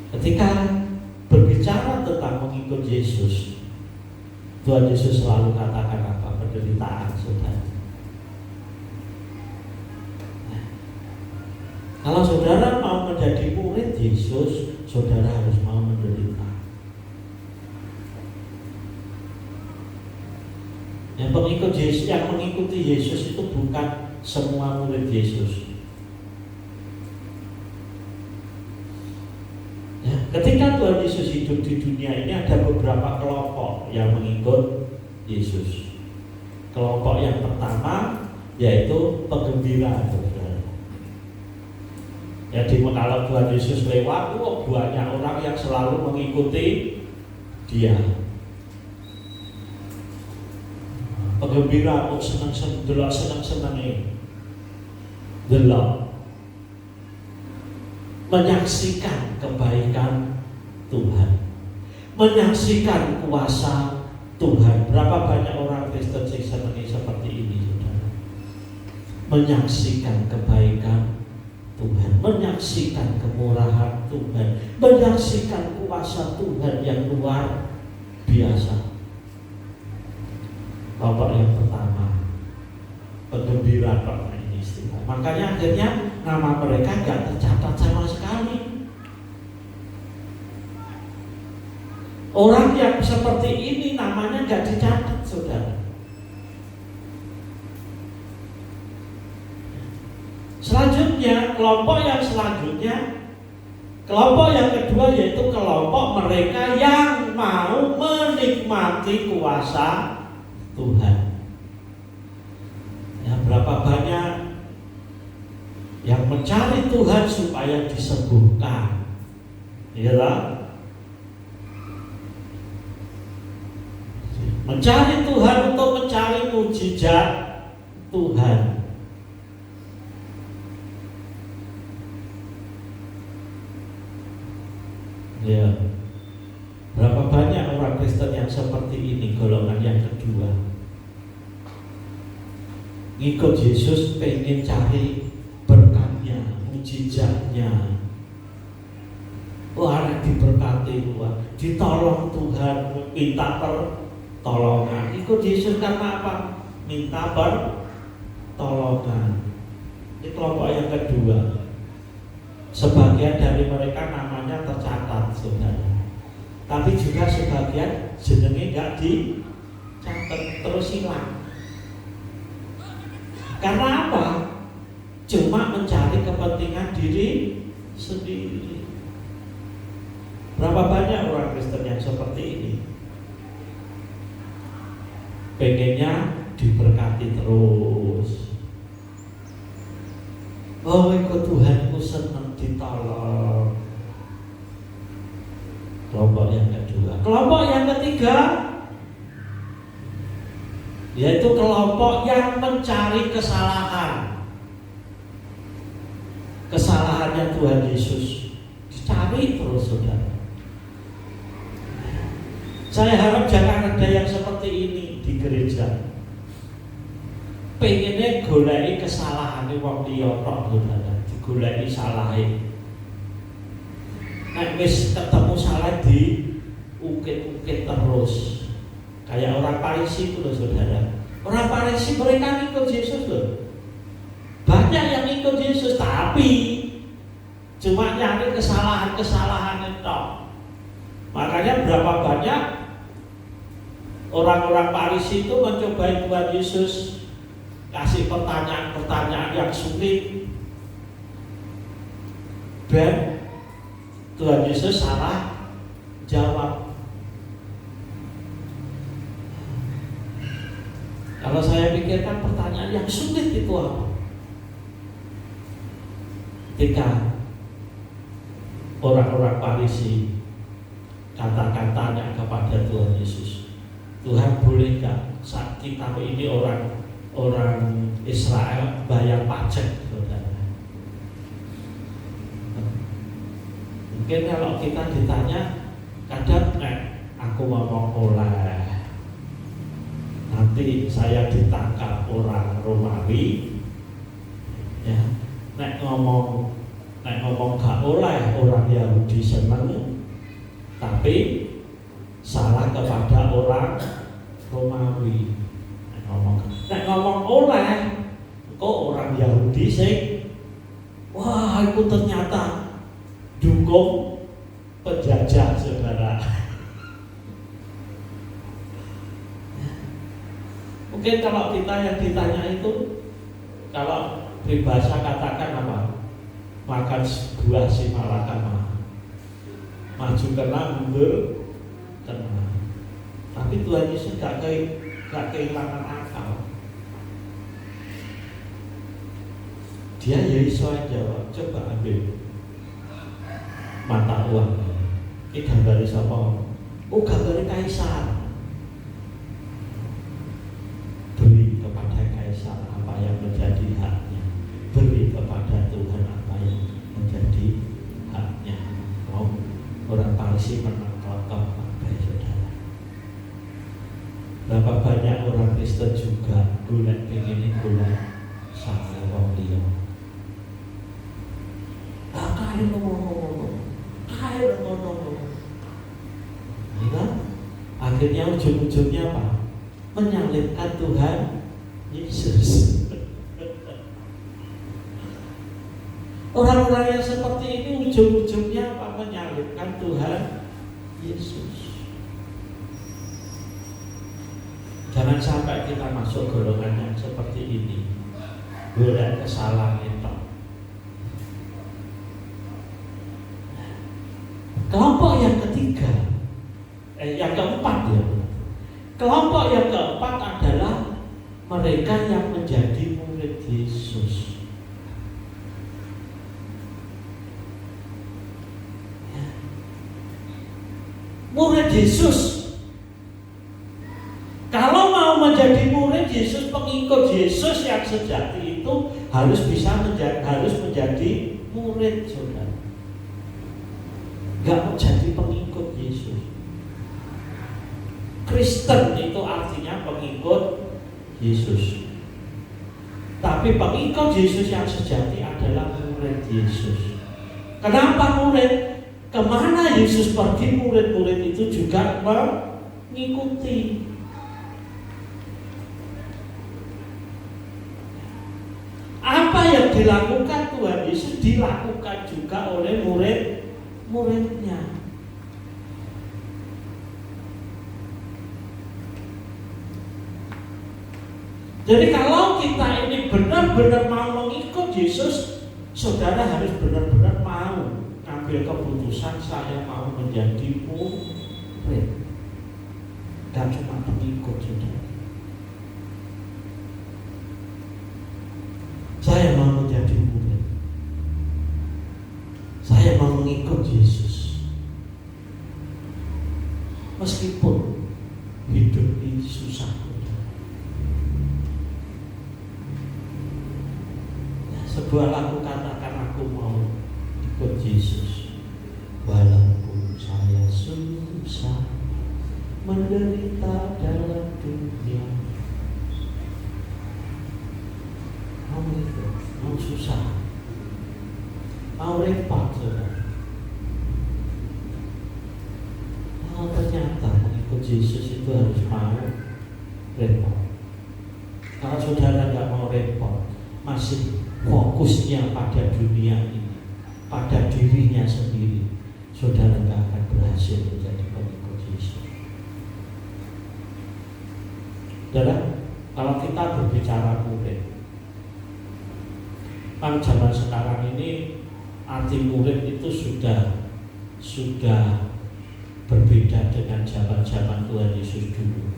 ketika berbicara tentang mengikut Yesus, Tuhan Yesus selalu katakan apa? Penderitaan, saudara. Nah, kalau saudara mau menjadi murid Yesus, saudara harus mau menderita. Yang pengikut Yesus, yang mengikuti Yesus itu bukan semua murid Yesus. Ya, ketika Tuhan Yesus hidup di dunia ini ada beberapa kelompok yang mengikut Yesus. Kelompok yang pertama yaitu penggembira, saudara. Jadi kalau Tuhan Yesus lewat, banyak orang yang selalu mengikuti Dia. Penggembira, senang-senang delok, menyaksikan kebaikan Tuhan, menyaksikan kuasa Tuhan. Berapa banyak orang Kristen yang senang seperti ini, saudara? Menyaksikan kebaikan Tuhan, menyaksikan kemurahan Tuhan, menyaksikan kuasa Tuhan yang luar biasa. Kelompok yang pertama, penggembira kok ini istilah. Makanya akhirnya nama mereka gak tercatat sama sekali. Orang yang seperti ini namanya gak dicatat, saudara. Selanjutnya, kelompok yang selanjutnya, kelompok yang kedua yaitu kelompok mereka yang mau menikmati kuasa Tuhan. Ya, berapa banyak yang mencari Tuhan supaya disembuhkan, iyalah. Mencari Tuhan untuk mencari mujizat Tuhan. Ya, berapa banyak orang Kristen yang seperti ini, golongan yang kedua. Ngikut Yesus pengen cari berkatnya, mujizatnya. Wah, diberkati luar, ditolong Tuhan, minta pertolongan. Ikut Yesus karena apa? Minta pertolongan. Ini kelompok yang kedua. Sebagian dari mereka namanya tercatat, saudara. Tapi juga sebagian jenenge gak dicatat, terus hilang. Karena apa? Cuma mencari kepentingan diri sendiri. Berapa banyak orang Kristen yang seperti ini? Pengennya diberkati terus. Oh, ikut Tuhan, aku senang ditolong. Kelompok yang kedua. Kelompok yang ketiga yaitu kelompok yang mencari kesalahan. Kesalahannya Tuhan Yesus dicari terus, saudara. Saya harap jangan ada yang seperti ini di gereja. Pengennya goleki kesalahan wong liya tok, saudara, digoleki salahe. Nek wis ketemu salah di ukit-ukit terus. Kayak orang Farisi itu loh, saudara. Orang Farisi mereka ngikut Yesus loh. Banyak yang ngikut Yesus, tapi cuma nyari kesalahan kesalahan itu. Makanya berapa banyak orang-orang Farisi itu mencobai Tuhan Yesus, kasih pertanyaan-pertanyaan yang sulit, dan Tuhan Yesus salah jawab. Kalau saya pikirkan pertanyaan yang sulit itu apa? Ketika orang-orang Farisi kata-katanya kepada Tuhan Yesus, Tuhan boleh gak saat kita ini orang Israel bayar pajak, saudara? Mungkin kalau kita ditanya, kadang aku ngomong oleh, nanti saya ditangkap orang Romawi, ya. Nek ngomong gak oleh, orang Yahudi seneng, tapi salah kepada orang Romawi. Nek ngomong oleh, kok orang Yahudi sih, wah itu ternyata dukung penjajah, saudara. Mungkin kalau kita yang ditanya itu, kalau peribahasa katakan apa? Makan buah si malakama, maju kena, mundur kena. Tapi Tuhan Yesus gak kehilangan akal. Dia ya iso jawab, coba ambil mata uang. Ini gambari sapa? Oh, gambari kaisar. Beri kepada kaisar apa yang menjadi haknya, beri kepada Tuhan apa yang menjadi haknya. Oh, orang Farisi menangkap saudara. Berapa banyak orang Kristen juga golek pengen golek sama wong liya. Kae ngono. Ya, akhirnya ujung-ujungnya apa? Menyalibkan Tuhan Yesus. Orang-orang yang seperti ini ujung-ujungnya apa? Menyalibkan Tuhan Yesus. Jangan sampai kita masuk golongan yang seperti ini. Golek kesalahan itu. Kelompok yang ketiga, yang keempat ya. Kelompok yang keempat adalah mereka yang menjadi murid Yesus. Murid Yesus. Kalau mau menjadi murid Yesus, pengikut Yesus yang sejati itu harus menjadi murid, saudara. Gak mau jadi pengikut Yesus. Kristen itu artinya pengikut Yesus. Tapi pengikut Yesus yang sejati adalah murid Yesus. Kenapa murid? Kemana Yesus pergi, murid-murid itu juga mengikuti. Apa yang dilakukan Tuhan Yesus dilakukan juga oleh murid-muridnya. Jadi kalau kita ini benar-benar mau mengikut Yesus, saudara harus benar-benar mau ambil keputusan, saya mau menjadi murid, dan cuma pengikut, saudara. Saya mau menjadi murid, saya mau mengikut Yesus, meskipun hidup ini susah. Sebuah lagu katakan, aku mau ikut Yesus walaupun saya susah menderita dalam dunia. Mau ikut, mau susah, mau repot, saudara. Ternyata mengikut Yesus itu harus mau repot. Kalau saudara nggak mau repot, masih fokusnya pada dunia ini, pada dirinya sendiri, saudara nggak akan berhasil menjadi pengikut Yesus. Saudara, kalau kita berbicara murid, kan zaman sekarang ini arti murid itu sudah berbeda dengan zaman Tuhan Yesus dulu.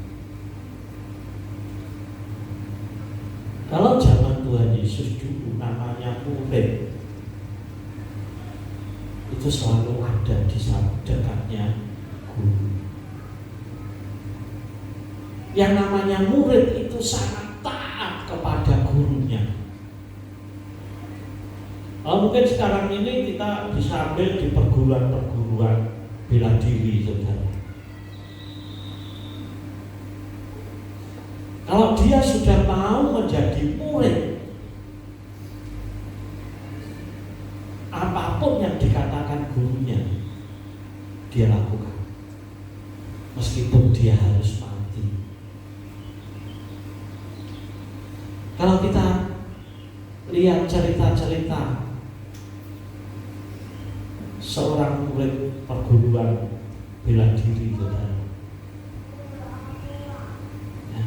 Kalau zaman Tuhan Yesus dulu namanya murid itu selalu ada di dekatnya guru. Yang namanya murid itu sangat taat kepada gurunya. Mungkin sekarang ini kita bisa ambil di perguruan bela diri, saudara. Kalau dia sudah mau menjadi murid, apapun yang dikatakan gurunya, dia lakukan, meskipun dia harus mati. Kalau kita lihat cerita-cerita seorang murid perguruan bela diri, saudara, ya,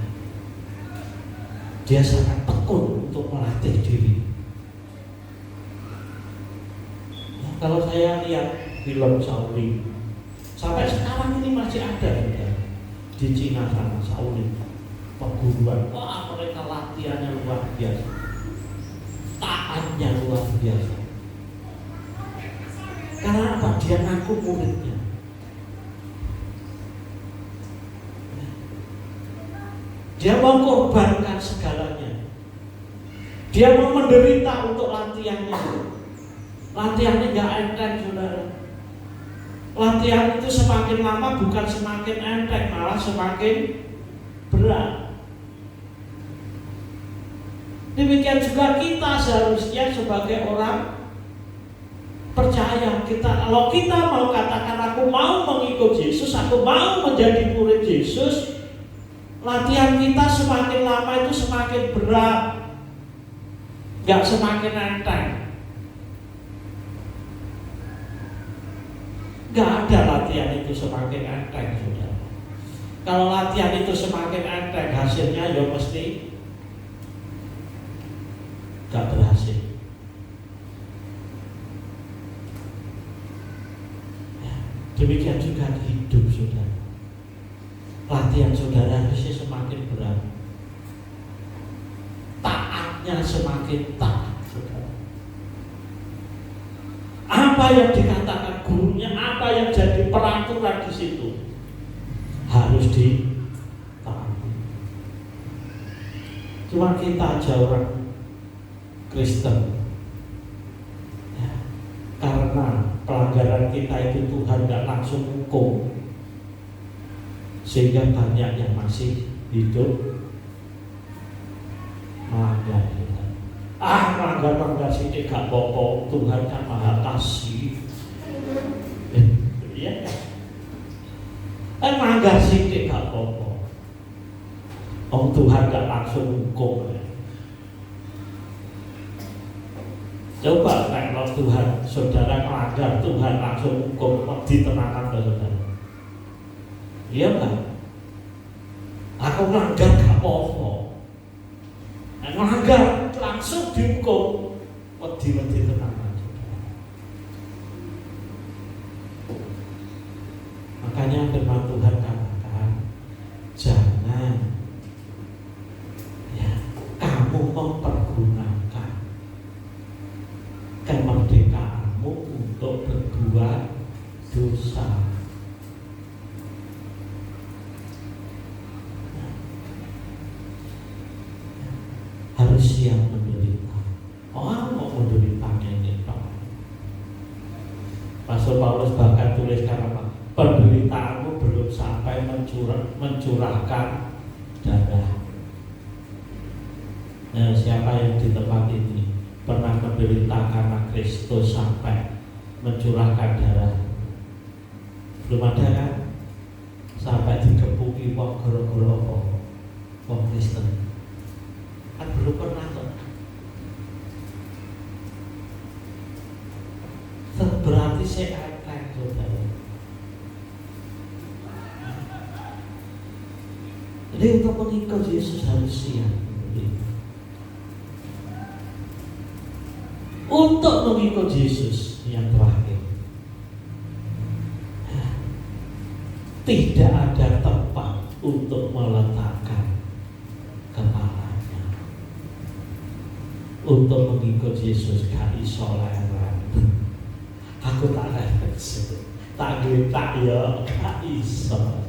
dia sangat tekun untuk melatih diri. Ya, kalau saya lihat film Shaolin, sampai sekarang ini masih ada, saudara, di Cina sana, Shaolin perguruan. Wah, mereka latihannya luar biasa, taatnya luar biasa. Karena apa? Dia ngaku muridnya. Dia mau korbankan segalanya. Dia mau menderita untuk latihannya. Latihannya gak enteng, saudara. Latihan itu semakin lama bukan semakin enteng, malah semakin berat. Demikian juga kita seharusnya sebagai orang percaya. Kalau kita mau katakan aku mau mengikut Yesus, aku mau menjadi murid Yesus, latihan kita semakin lama itu semakin berat, gak semakin enteng. Gak ada latihan itu semakin enteng, saudara. Kalau latihan itu semakin enteng, hasilnya ya mesti gak berhasil. Demikian juga di hidup, saudara. Latihan saudara harusnya semakin berat, taatnya semakin taat, saudara. Apa yang dikatakan gurunya, apa yang jadi peraturan di situ harus ditaati. Cuma kita aja orang Kristen, ya, karena pelanggaran kita itu Tuhan gak langsung hukum, sehingga banyak yang masih hidup melanggar. Melanggar sithik gak apa-apa, Tuhan kan maha kasih. Iya kan? Melanggar sithik gak apa-apa, Tuhan gak langsung hukum. Coba kalau Tuhan, saudara melanggar, Tuhan langsung hukum, ditenangkan ke saudara. Iya kan? Aku melanggar gak apa-apa, melanggar langsung dihukum, ditenangkan. Makanya firman Tuhan katakan, jangan ya kamu mempergunakan kemerdekaanmu untuk berbuat dosa. Harus siap menderita. Orang mau menderitanya ini, Pak. Rasul Paulus bahkan tuliskan apa? Penderitaanmu belum sampai mencurahkan darah. Nah, siapa yang di tempat ini pernah menderita karena Kristus sampai mencurahkan darah? Belum ada kan? Sampai digebuki wong gara-gara apa? Wong Kristen. Kan belum pernah tuh. Berarti saya enteng, saudara. Jadi untuk mengikut Yesus harus siap. Untuk mengikut Yesus yang terakhir, tidak ada tempat untuk meletakkan kepalanya. Untuk mengikut Yesus gak iso leren. Aku tak leren sih. Tak getak ya gak iso.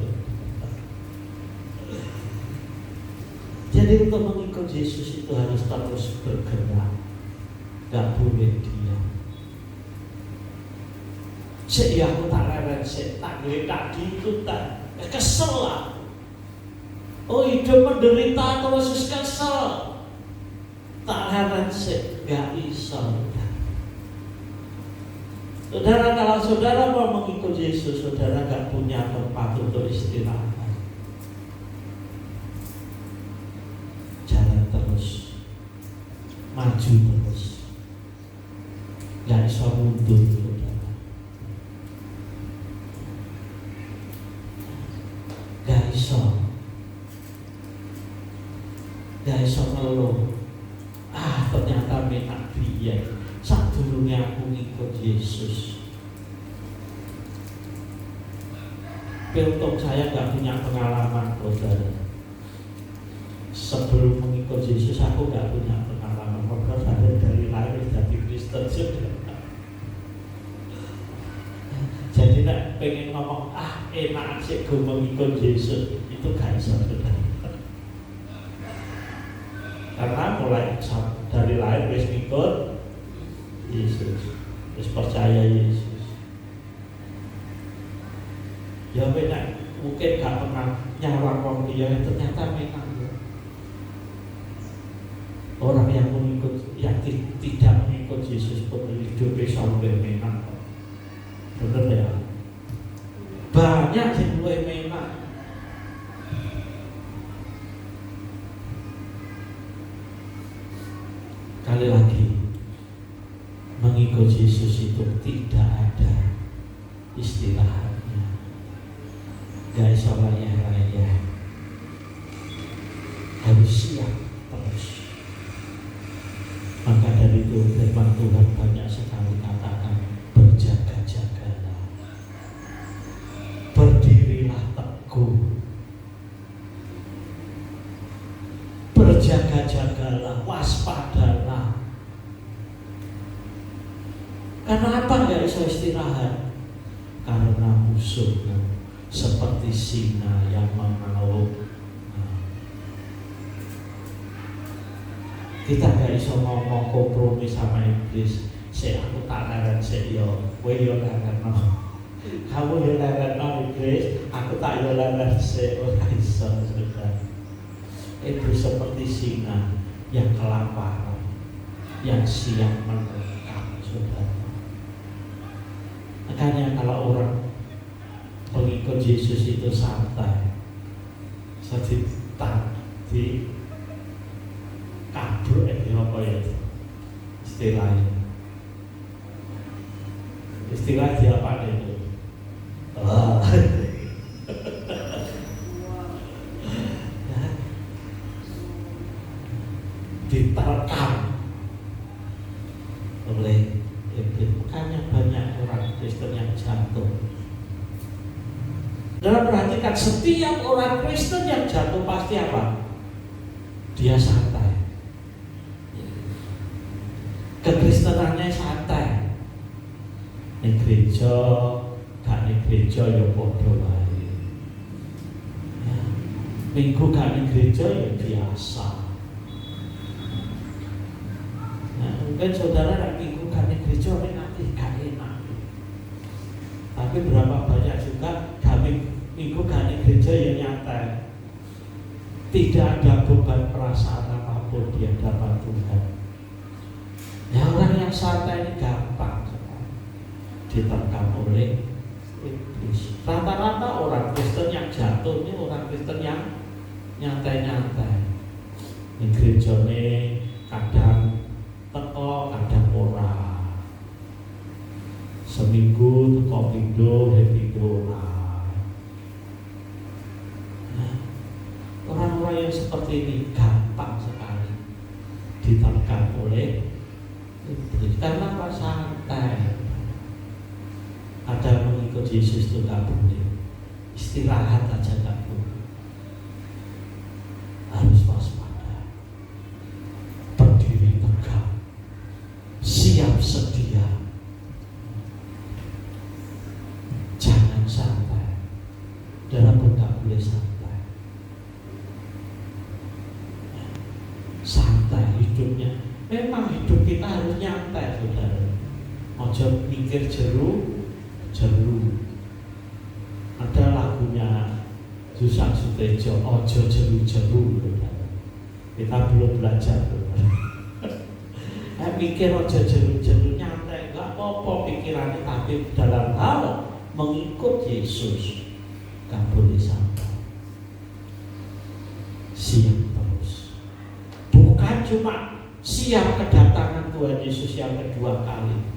Jadi untuk mengikut Yesus itu harus terus bergerak, gak boleh diam. Sik ya aku tak leren sik, tak getak gitu tak kesel lah. Oh hidup menderita terus kesel. Tak leren sik, gak iso. Saudara, kalau saudara mau mengikut Yesus, saudara gak punya tempat untuk istirahat. Jalan terus, maju terus, gak iso mundur, saudara. Gak iso ngeluh. Ternyata menak biyen sadurunge aku ngikut Yesus. Untung saya gak punya pengalaman, saudara. Sebelum mengikut Yesus aku gak punya pengalaman. Maka saya dari lahir jadi Kristen, saudara. Jadi nek pengen ngomong enak sih gue mengikut Yesus, itu gak bisa, saudara. Karena mulai dari lahir wis ngikut Yesus, wis percaya Yesus. Ya benar, mungkin gak pernah nyawang wong dia, ternyata memang orang yang mengikut, yang tidak mengikut Yesus pun hidupnya sampai memang. Benar ya? Banyak yang mulai memang. Sekali lagi, mengikut Yesus itu tidak ada istirahatnya. Gak bisa layah-layah, harus siap terus. Maka dari itu firman Tuhan banyak sekali katakan, berjaga-jagalah, berdirilah teguh, berjaga-jagalah, waspadalah. Karena apa gak bisa istirahat? Karena musuhmu seperti singa yang mengaum. Kita gak bisa ngomong kompromi sama iblis. Aku tak leren yo, kowe yo leren no. Kamu yo leren no iblis, aku tak yo leren ora iso, saudara. Iblis seperti singa yang kelaparan, yang siap menerkam, saudara. Makanya kalau orang pengikut Yesus itu santai, di kabur apa ya istilahnya? Istilah siapa itu? Diterkam oleh iblis. Makanya banyak orang Kristen yang jatuh. Dalam perhatikan, setiap orang Kristen yang jatuh pasti apa? Dia santai. Kekristenannya santai. Ning gereja, gak ning gereja ya padha wae. Ya. Minggu gak ning gereja ya biasa. Nah, mungkin saudara nak minggu gak ning gereja nanti gak enak. Tapi berapa banyak juga minggu gak ning gereja ya nyantai. Tidak ada beban perasaan apapun di hadapan Tuhan. Ya orang yang santai ini gampang diterkam oleh iblis. Rata-rata orang Kristen yang jatuh ini orang Kristen yang nyantai-nyantai. Di gereja ini kadang teko, kadang ora. Seminggu teko pindho, ora. Nah, orang Yesus itu gak boleh. Istirahat aja gak boleh. Harus waspada. Berdiri tegak. Siap sedia. Jangan santai. Dalam pun gak boleh santai. Santai hidupnya. Memang hidup kita harus nyantai, saudara. Ojo mikir jeru. Ada lagunya Susah Sutejo, ojo jeru. Kita belum belajar. Mikir ojo jeru, nyantai, gak apa-apa pikirannya, tapi dalam hal mengikut Yesus gak boleh santai. Siap terus. Bukan cuma siap kedatangan Tuhan Yesus yang kedua kali,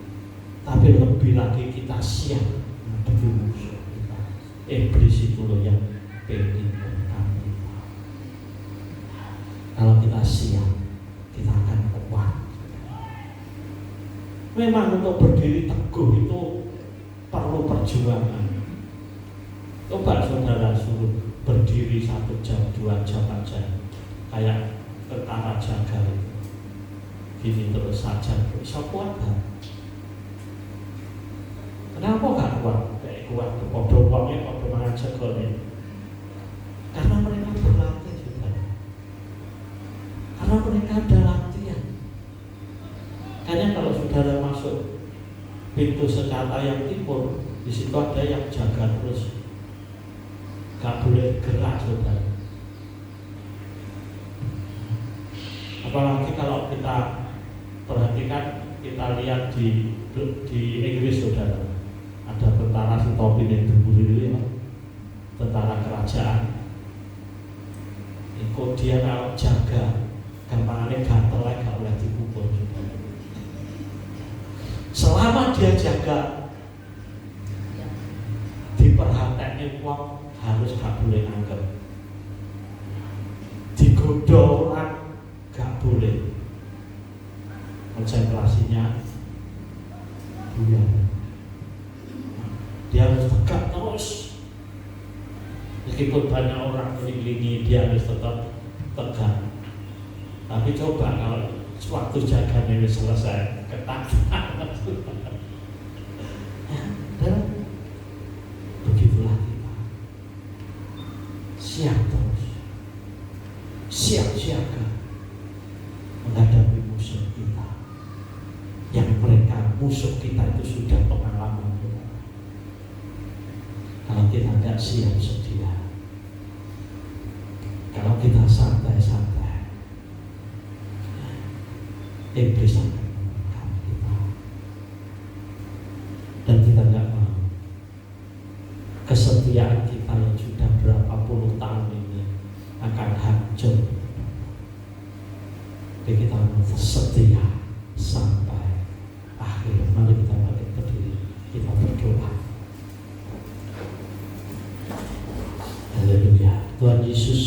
tapi lebih lagi kita siap menghadapi musuh kita. Iblis itu loh yang pengen kami. Kalau kita siap, kita akan kuat. Memang untuk berdiri teguh itu perlu perjuangan. Coba saudara suruh berdiri 1 jam, 2 jam aja, kayak tentara jaga itu. Gini terus saja, bisa kuat kan? Kenapa gak kuat? Kayak kuat, podo uangnya, podo mangan sekolahnya. Karena mereka berlatih juga. Karena mereka ada latihan. Karena kalau saudara masuk pintu senjata yang timur, di situ ada yang jaga terus. Gak boleh gerak saudara. Apalagi kalau kita perhatikan, kita lihat di Inggris saudara, ada tentara si topi yang berburu ya, tentara kerajaan. Ikut dia kalau jaga, gampangannya gatel lagi gak boleh dipukul. Selama dia jaga, diperhatikan uang harus gak boleh anggap. Digoda orang gak boleh. Konsentrasinya dia harus tegak terus. Meskipun banyak orang mengelilingi, dia harus tetap tegak. Tapi coba kalau waktu jaganya ini selesai, ketakutan. Dan begitulah kita. Siap terus. Siap siaga menghadapi musuh kita. Yang mereka musuh kita itu sudah pengalaman kita. Kalau kita tidak siap sedia, kalau kita santai-santai, iblis akan menekan kita. Dan kita tidak mau kesetiaan kita yang sudah berapa puluh tahun ini akan hancur. Jadi kita harus setia sampai akhir. Mari kita bangkit berdiri, kita berdoa. Haleluya. Tuhan Yesus,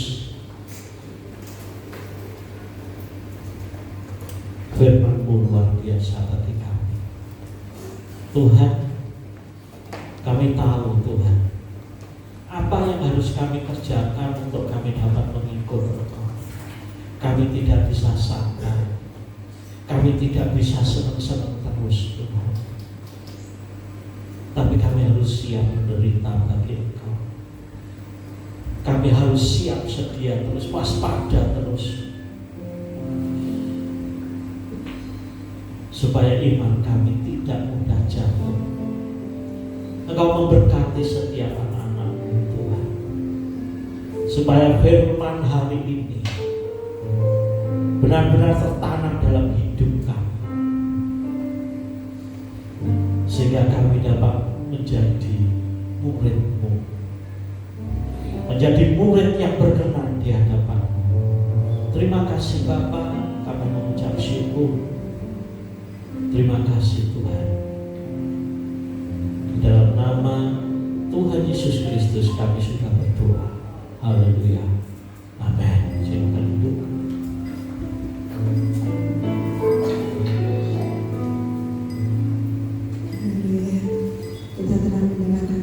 firman-Mu luar biasa bagi kami. Tuhan, kami tahu Tuhan, apa yang harus kami kerjakan untuk kami dapat mengikut Engkau. Kami tidak bisa santai, kami tidak bisa senang-senang terus Tuhan. Tapi kami harus siap menderita bagi Engkau. Kami harus siap sedia terus, waspada terus, supaya iman kami tidak mudah jatuh. Engkau memberkati setiap anak-anak-Mu Tuhan, supaya firman hari ini benar-benar tertanam dalam hidup kami, sehingga kami dapat menjadi murid-Mu, menjadi murid yang berkenan di hadapan-Mu. Terima kasih Bapa, kami mengucap syukur. Terima kasih Tuhan. Di dalam nama Tuhan Yesus Kristus kami sudah berdoa. Haleluya. Amin. Silakan duduk. Haleluya. Kita telah mendengarkan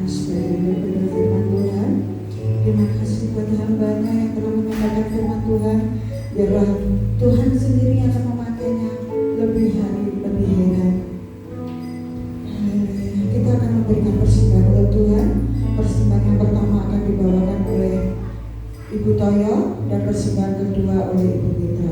Sutoyo dan persembahan kedua oleh Ibu Mitra.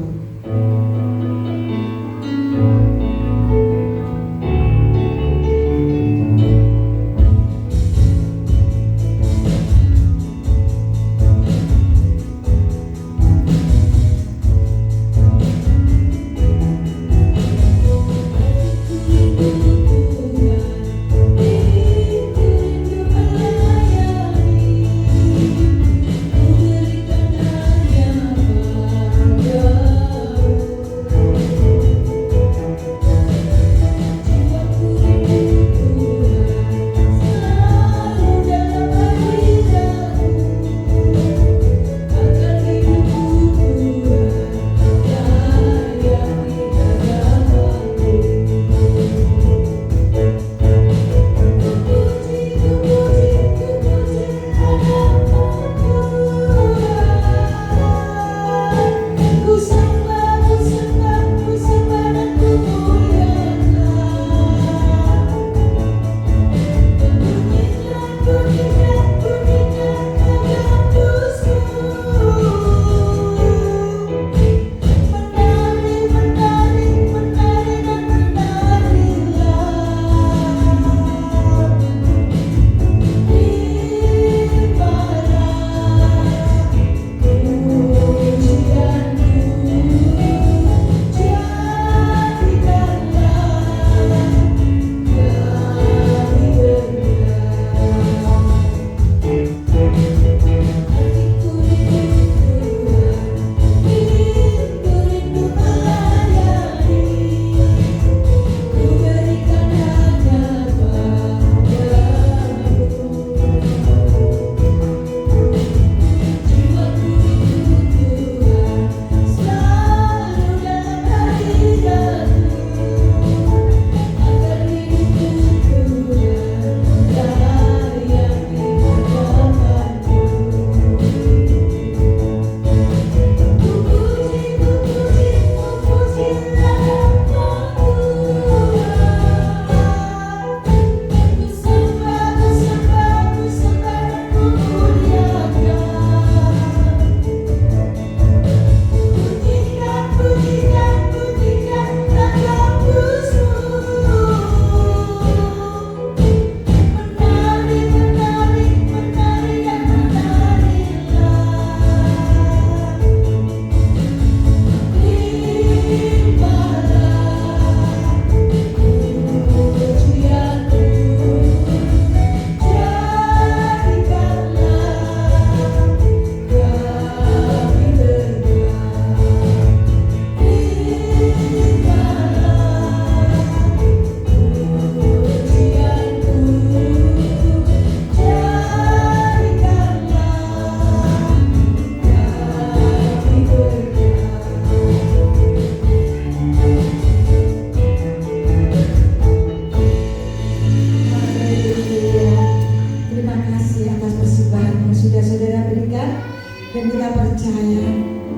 Dan kita percaya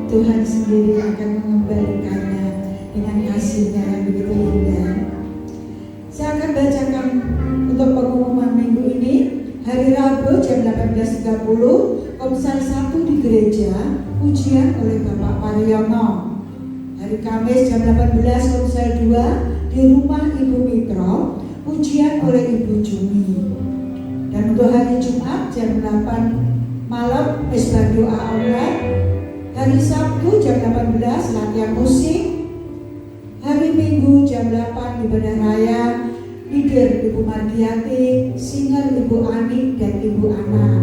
Tuhan sendiri akan mengembalikannya dengan kasih-Nya yang begitu indah. Saya akan bacakan untuk pengumuman minggu ini. Hari Rabu jam 18.30 Komsel 1 di gereja, ujian oleh Bapak Pariono. Hari Kamis jam 18 Komsel 2 di rumah Ibu Mitro, ujian oleh Ibu Jumi. Dan untuk hari Jumat jam 8 malam Misbah Doa online. Hari Sabtu jam 18 latihan musik. Hari Minggu jam 8 ibadah raya, leader Ibu Margiati, singer Ibu Ani dan Ibu Ana.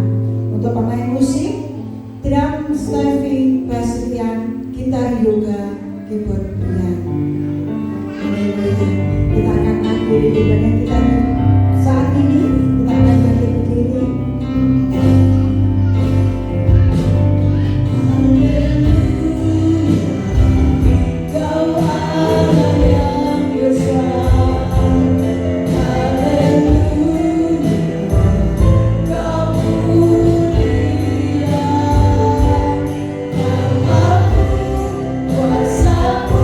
Untuk pemain musik, drum Stevie, bass Rian, gitar Yoga, keyboard Rian. Haleluya. Kita akan akhiri ibadah kita saat ini. Kita akan bangkit berdiri. Kuasamu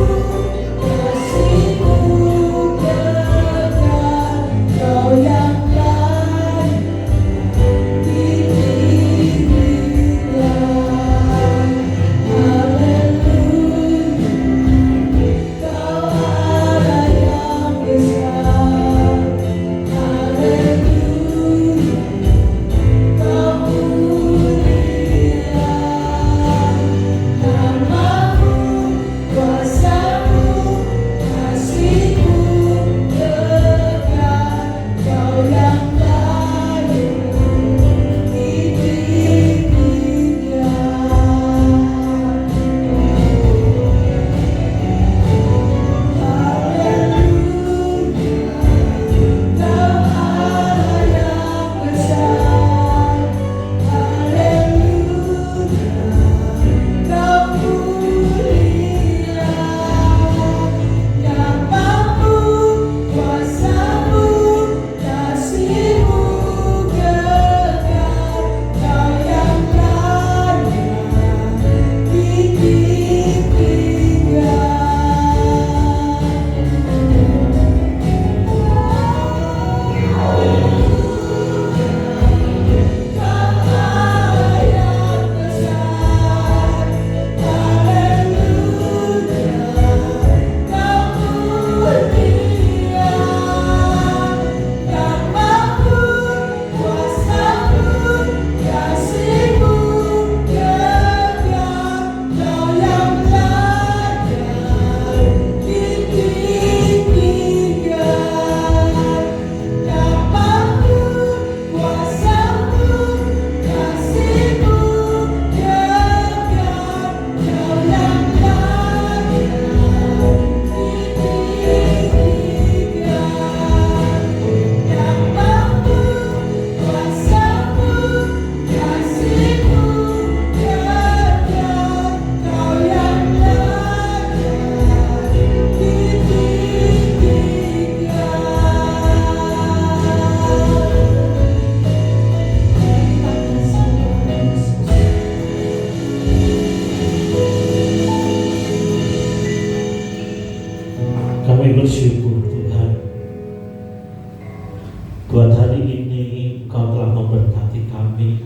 Buat hari ini Engkau telah memberkati kami.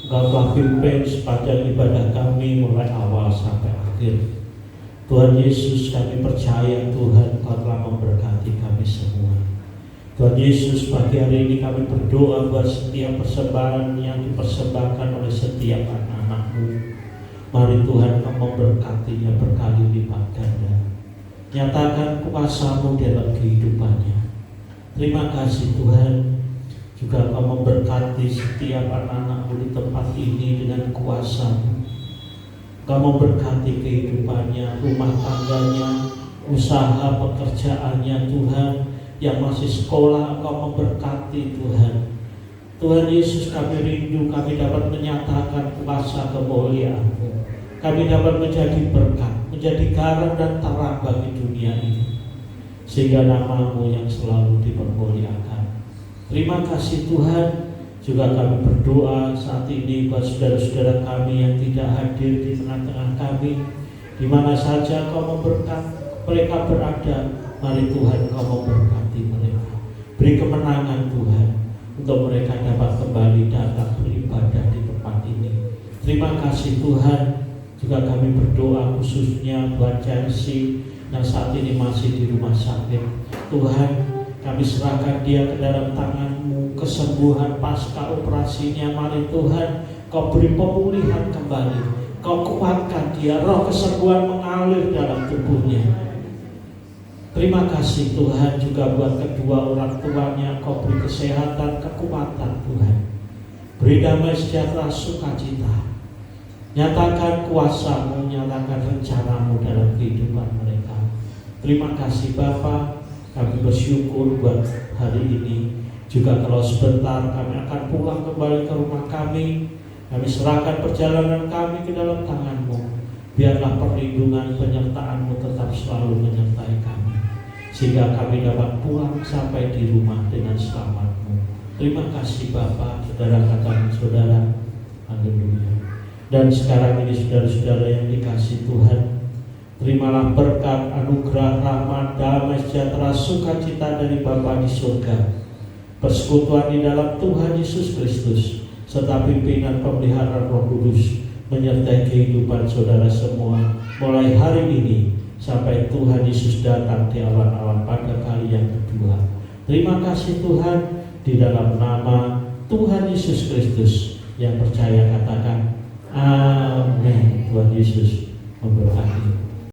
Engkau telah pimpin sepanjang ibadah kami mulai awal sampai akhir. Tuhan Yesus, kami percaya Tuhan Engkau telah memberkati kami semua. Tuhan Yesus, pagi hari ini kami berdoa buat setiap persembahan yang dipersembahkan oleh setiap anak-anak-Mu. Mari Tuhan Engkau memberkatinya berkali lipat ganda. Nyatakan kuasa-Mu dalam kehidupannya. Terima kasih Tuhan, juga Engkau memberkati setiap anak-anak-Mu di tempat ini dengan kuasa-Mu. Engkau memberkati kehidupannya, rumah tangganya, usaha pekerjaannya Tuhan, yang masih sekolah Engkau memberkati Tuhan. Tuhan Yesus, kami rindu kami dapat menyatakan kuasa kemuliaan-Mu. Kami dapat menjadi berkat, menjadi garam dan terang bagi dunia ini, sehingga nama-Mu yang selalu dipermuliakan. Terima kasih Tuhan. Juga kami berdoa saat ini buat saudara-saudara kami yang tidak hadir di tengah-tengah kami, di mana saja Kau memberkati mereka berada. Mari Tuhan Kau memberkati mereka. Beri kemenangan Tuhan untuk mereka dapat kembali datang beribadah di tempat ini. Terima kasih Tuhan. Juga kami berdoa khususnya buat Chelsea yang saat ini masih di rumah sakit. Tuhan, kami serahkan dia ke dalam tangan-Mu, kesembuhan pasca operasinya. Mari Tuhan Kau beri pemulihan kembali, Kau kuatkan dia, roh kesembuhan mengalir dalam tubuhnya. Terima kasih Tuhan juga buat kedua orang tuanya. Kau beri kesehatan, kekuatan Tuhan. Beri damai sejahtera, sukacita. Nyatakan kuasa-Mu, nyatakan rencana-Mu dalam kehidupan mereka. Terima kasih Bapa. Kami bersyukur buat hari ini. Juga kalau sebentar kami akan pulang kembali ke rumah kami, kami serahkan perjalanan kami ke dalam tangan-Mu. Biarlah perlindungan penyertaan-Mu tetap selalu menyertai kami, sehingga kami dapat pulang sampai di rumah dengan selamat-Mu. Terima kasih Bapa. Saudara katakan saudara, haleluya. Dan sekarang ini saudara-saudara yang dikasihi Tuhan, terimalah berkat, anugerah, rahmat, damai sejahtera, sukacita dari Bapa di surga, persekutuan di dalam Tuhan Yesus Kristus, serta pimpinan pemeliharaan Roh Kudus menyertai kehidupan saudara semua mulai hari ini sampai Tuhan Yesus datang di awan-awan pada kali yang kedua. Terima kasih Tuhan, di dalam nama Tuhan Yesus Kristus. Yang percaya katakan amin. Tuhan Yesus memberkati.